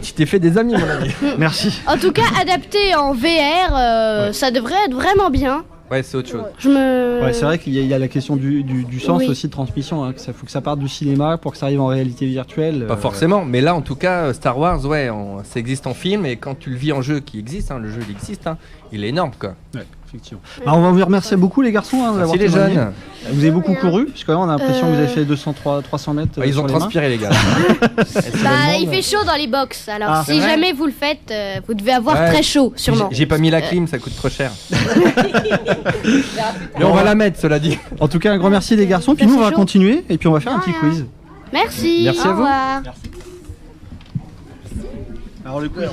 Tu t'es fait des amis, mon ami. Merci. En tout cas, adapté en VR, ça devrait être vraiment bien. Ouais, c'est autre chose. C'est vrai qu'il y a la question du sens aussi de transmission. Hein, faut que ça parte du cinéma pour que ça arrive en réalité virtuelle. Pas forcément, mais là en tout cas, Star Wars, ça existe en film et quand tu le vis en jeu qui existe, le jeu il existe, il est énorme quoi. Ouais, effectivement. On va vous remercier beaucoup les garçons d'avoir les jeunes. Vous avez beaucoup couru, parce que là on a l'impression que vous avez fait 300 mètres. Ils ont transpiré les gars. Il fait chaud dans les box, alors si jamais vous le faites, vous devez avoir très chaud sûrement. J'ai pas mis la clim, ça coûte trop cher. Mais on va la mettre, cela dit. En tout cas, un grand merci les garçons. Puis nous, on va continuer et puis on va faire un petit quiz. Merci. Merci à vous. Merci. Alors le quiz,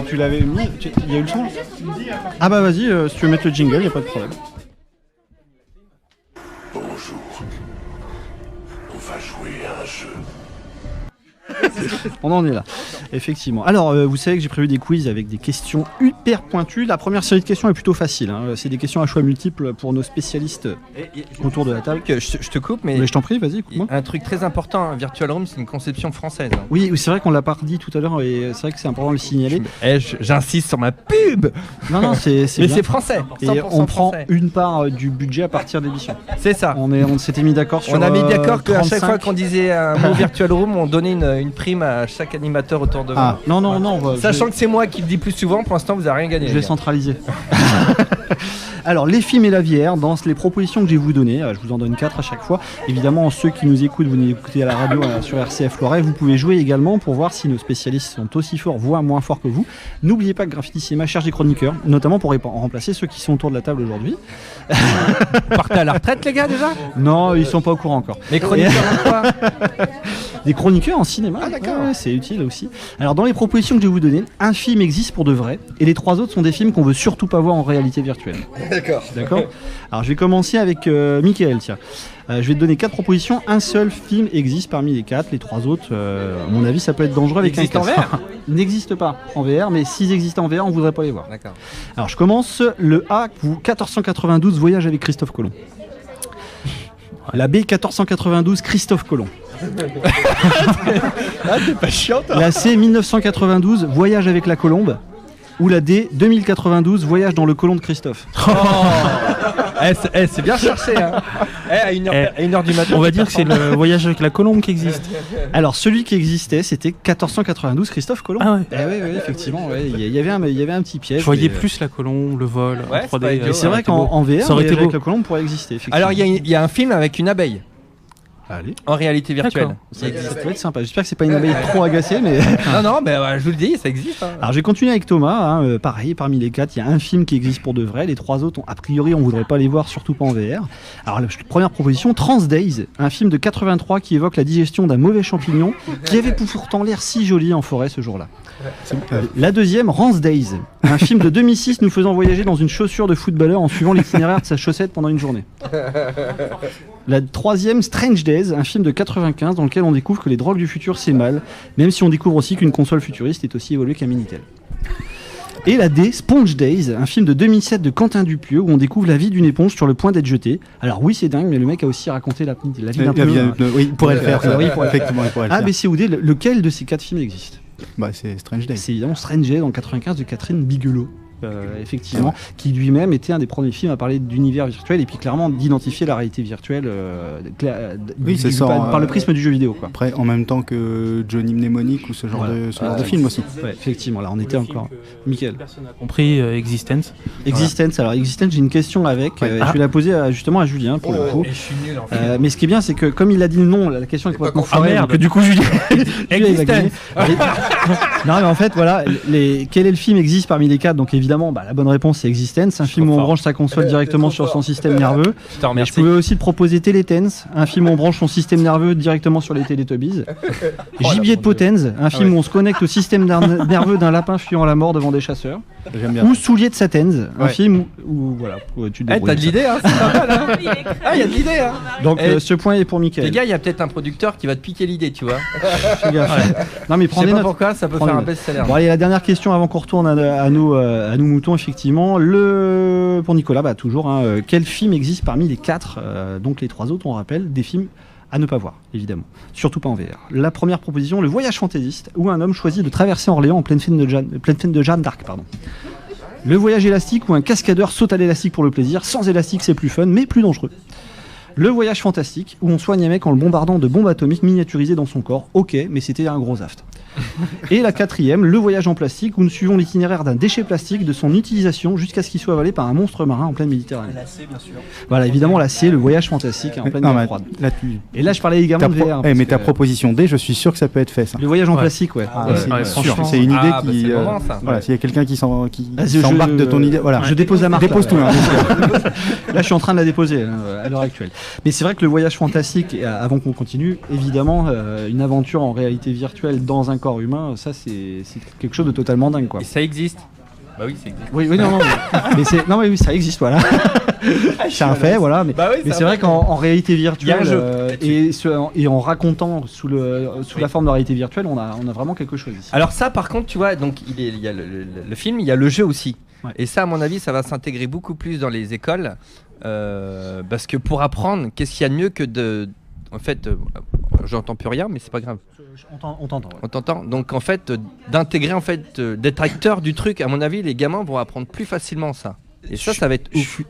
tu l'avais mis? Il y a eu le son? Ah bah vas-y, si tu veux mettre le jingle, il n'y a pas de problème. Bonjour. On va jouer à un jeu. On en est là, effectivement. Alors, vous savez que j'ai prévu des quiz avec des questions hyper pointues. La première série de questions est plutôt facile. Hein. C'est des questions à choix multiples pour nos spécialistes autour de la table. Je te coupe, mais je t'en prie, vas-y, coupe-moi. Un truc très important, hein, Virtual Room, c'est une conception française. Hein. Oui, c'est vrai qu'on l'a pas dit tout à l'heure et c'est vrai que c'est important de le signaler. J'insiste sur ma pub. Non, c'est mais c'est français. Et on prend une part du budget à partir de l'émission. C'est ça. On s'était mis d'accord sur. On a mis d'accord qu'à 35. chaque fois qu'on disait un mot Virtual Room, on donnait une prime à chaque animateur autour de vous. Ah, non. Sachant que c'est moi qui le dis plus souvent, pour l'instant, vous n'avez rien gagné. Je vais centraliser. Alors, les films et la VR, dans les propositions que je vais vous donner, je vous en donne 4 à chaque fois. Évidemment, ceux qui nous écoutent, vous nous écoutez à la radio sur RCF Loiret, vous pouvez jouer également pour voir si nos spécialistes sont aussi forts, voire moins forts que vous. N'oubliez pas que Graffiti Cinéma cherche des chroniqueurs, notamment pour remplacer ceux qui sont autour de la table aujourd'hui. Vous partez à la retraite, les gars, déjà ? Non, ils sont pas au courant encore. Les chroniqueurs en quoi ? Des chroniqueurs en cinéma. Ah, d'accord. Ouais, c'est utile aussi. Alors, dans les propositions que je vais vous donner, un film existe pour de vrai, et les 3 autres sont des films qu'on veut surtout pas voir en réalité virtuelle. D'accord. Alors, je vais commencer avec Mickaël, tiens. Je vais te donner 4 propositions. Un seul film existe parmi les 4. Les 3 autres, à mon avis, ça peut être dangereux avec un casque. En VR. Ils n'existent pas en VR, mais s'ils existent en VR, on voudrait pas les voir. D'accord. Alors, je commence. Le A, 1492, Voyage avec Christophe Colomb. La B, 1492, Christophe Colomb. Ah, t'es pas chiant, toi. La C, 1992, Voyage avec la Colombe. Ou la D, 2092, Voyage dans le colon de Christophe. Oh c'est bien cherché. Hein. À 1h du matin. On va dire que c'est le Voyage avec la Colombe qui existe. Alors, celui qui existait, c'était 1492, Christophe Colomb. Ah ouais. Oui, effectivement. Il y avait un petit piège. Je voyais plus la Colombe, le vol, en 3D. C'est vrai qu'en VR, ça aurait été beau. avec la Colombe pourrait exister. Alors, il y a un film avec une abeille. Allez. En réalité virtuelle. Ça peut être sympa. J'espère que c'est pas une abeille trop agacée, mais. Non, mais je vous le dis, ça existe. Hein. Alors je vais continuer avec Thomas. Pareil, parmi les 4, il y a un film qui existe pour de vrai. Les 3 autres, a priori, on voudrait pas les voir, surtout pas en VR. Alors la première proposition, Trans Days, un film de 83 qui évoque la digestion d'un mauvais champignon qui avait pourtant l'air si joli en forêt ce jour-là. La deuxième, Rance Days, un film de 2006 nous faisant voyager dans une chaussure de footballeur en suivant l'itinéraire de sa chaussette pendant une journée. La troisième, Strange Days, un film de 95 dans lequel on découvre que les drogues du futur c'est mal, même si on découvre aussi qu'une console futuriste est aussi évoluée qu'un Minitel. Et la D, Sponge Days, un film de 2007 de Quentin Dupieux où on découvre la vie d'une éponge sur le point d'être jetée. Alors oui, c'est dingue, mais le mec a aussi raconté la vie d'un peu. Oui, il pourrait le faire. Oui, Effectivement, il pourrait le faire. A, B, C ou D, lequel de ces 4 films existe ? C'est Strange Days. C'est évidemment Strange Days dans 95 de Catherine Bigelow. Effectivement, qui lui-même était un des premiers films à parler d'univers virtuel et puis clairement d'identifier la réalité virtuelle par le prisme du jeu vidéo. Quoi. Après, en même temps que Johnny Mnemonic ou ce genre de film aussi. Ouais, effectivement, là on était encore. Mickaël. Personne n'a compris Existence. Existence, alors Existence, j'ai une question avec. Je vais la poser justement à Julien pour le coup. Et je suis nul en fait. Mais ce qui est bien, c'est que comme il a dit le nom, la question est complètement foirée. Merde. Que du coup, Julien. Existence. Non, mais en fait, voilà, quel est le film existe parmi les 4 ? Donc évidemment, la bonne réponse c'est Existence, un film où on branche sa console directement sur son système nerveux. Je pouvais aussi te proposer Télétense, un film où on branche son système nerveux directement sur les Teletubbies. Gibier de Potenz, un film où on se connecte au système nerveux d'un lapin fuyant la mort devant des chasseurs. Ou Soulier de Satenz, un film où voilà, tu te débrouilles. T'as de l'idée, hein, c'est pas mal. Hein. Il y a de l'idée. Hein. Donc ce point est pour Mickaël. Les gars, il y a peut-être un producteur qui va te piquer l'idée, tu vois. Fais gaffe. Non mais prends des notes. Pourquoi ça peut faire un best-seller. Bon allez, la dernière question avant qu'on retourne à nos moutons effectivement. Pour Nicolas, toujours, quel film existe parmi les 4, donc les 3 autres, on rappelle, des films à ne pas voir, évidemment. Surtout pas en VR. La première proposition, Le Voyage fantaisiste, où un homme choisit de traverser Orléans en pleine scène de Jeanne d'Arc. Le Voyage élastique, où un cascadeur saute à l'élastique pour le plaisir. Sans élastique, c'est plus fun, mais plus dangereux. Le Voyage fantastique, où on soigne un mec en le bombardant de bombes atomiques miniaturisées dans son corps. Ok, mais c'était un gros aft. Et la 4e, Le Voyage en plastique, où nous suivons l'itinéraire d'un déchet plastique de son utilisation jusqu'à ce qu'il soit avalé par un monstre marin en pleine Méditerranée. La C, bien sûr. Voilà, évidemment, la C, Le Voyage fantastique en pleine mer froide. Et là, je parlais également de VR. Mais ta proposition D, je suis sûr que ça peut être fait. Ça. Le Voyage en plastique, ouais. Franchement, c'est une idée qui. Voilà, s'il y a quelqu'un qui s'embarque de ton idée, voilà. Je dépose la marque. Dépose tout. Là, je suis en train de la déposer à l'heure actuelle. Mais c'est vrai que Le Voyage fantastique, avant qu'on continue, évidemment, une aventure en réalité virtuelle dans un corps humain, ça c'est quelque chose de totalement dingue, quoi. Et ça existe. Bah oui, c'est existe. Oui, non, mais oui, ça existe, voilà. C'est un fait, voilà. Mais, c'est vrai qu'en réalité virtuelle et en racontant sous la forme de réalité virtuelle, on a vraiment quelque chose ici. Alors ça, par contre, tu vois, donc il y a le film, il y a le jeu aussi. Ouais. Et ça, à mon avis, ça va s'intégrer beaucoup plus dans les écoles, parce que pour apprendre, qu'est-ce qu'il y a de mieux que de... En fait, j'entends plus rien, mais c'est pas grave. On t'entend. Ouais. On t'entend. Donc en fait, d'intégrer, en fait, d'être acteur du truc, à mon avis, les gamins vont apprendre plus facilement ça. Et ça va être ouf.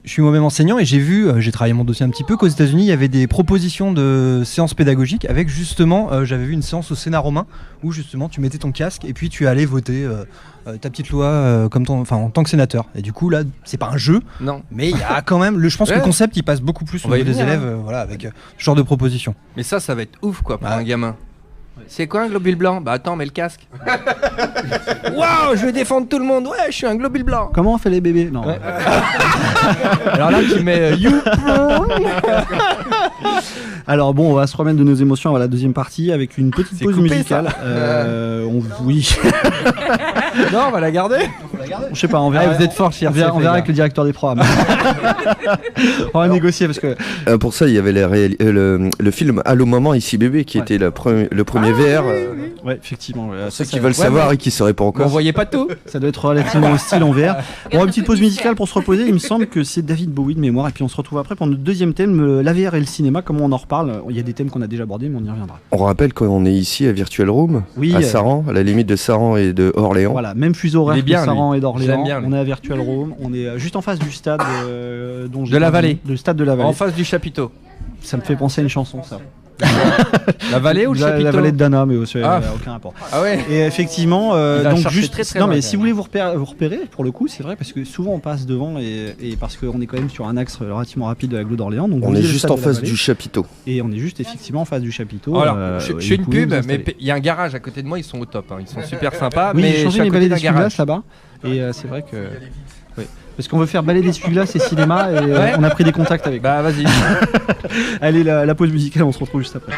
Je suis moi-même enseignant et j'ai vu, j'ai travaillé mon dossier un petit peu, qu'aux États-Unis il y avait des propositions de séances pédagogiques avec justement, j'avais vu une séance au Sénat romain où justement tu mettais ton casque et puis tu allais voter ta petite loi en tant que sénateur. Et du coup là, c'est pas un jeu, non. Mais il y a quand même, je pense que le concept il passe beaucoup plus au niveau des élèves, voilà, avec ce genre de propositions. Mais ça va être ouf quoi pour un gamin. C'est quoi un globule blanc? Bah attends, mets le casque. Waouh, je vais défendre tout le monde. Ouais, je suis un globule blanc. Comment on fait les bébés? Non. Ouais. Alors là, tu mets you. Alors bon, on va se remettre de nos émotions à la deuxième partie avec une petite pause musicale. Oui. Non, on va la garder. Je sais pas, on verra. Vous êtes fort, cher. On verra avec le directeur des programmes. On va négocier parce que. Pour ça, il y avait le film Allô Maman ici bébé qui était le premier VR. Ouais, effectivement. Ceux qui veulent savoir et qui ne sauraient pas encore. On voyait pas tout. Ça doit être relativement hostile en VR. Bon, une petite pause musicale pour se reposer. Il me semble que c'est David Bowie de mémoire. Et puis on se retrouve après pour notre deuxième thème, la VR et le cinéma. Comment on en reparle? Il y a des thèmes qu'on a déjà abordés, mais on y reviendra. On rappelle qu'on est ici à Virtual Room, à Saran, à la limite de Saran et de Orléans. Voilà, même fuseau horaire que Saran et d'Orléans. On est à Virtual Room. On est juste en face du stade de la Vallée. Le stade de la Vallée. En face du chapiteau. Ça me fait penser à une chanson, ça. La vallée ou le chapiteau? La vallée de Dana, mais aussi aucun rapport. Ah ouais. Et effectivement, donc juste très non, loin, mais si vous voulez vous repérer, pour le coup, c'est vrai parce que souvent on passe devant et parce qu'on est quand même sur un axe relativement rapide de la Glo d'Orléans. Donc on est juste en face du chapiteau. Et on est juste effectivement en face du chapiteau. Alors, je fais une pub, mais il y a un garage à côté de moi, ils sont au top, hein. Ils sont super sympas. Oui, mais j'ai changé mes balais d'essuie-glace là-bas, et c'est vrai que. Oui. Parce qu'on veut faire balai d'essuie-glace et cinéma et on a pris des contacts avec. Bah vas-y. Allez, la pause musicale, on se retrouve juste après.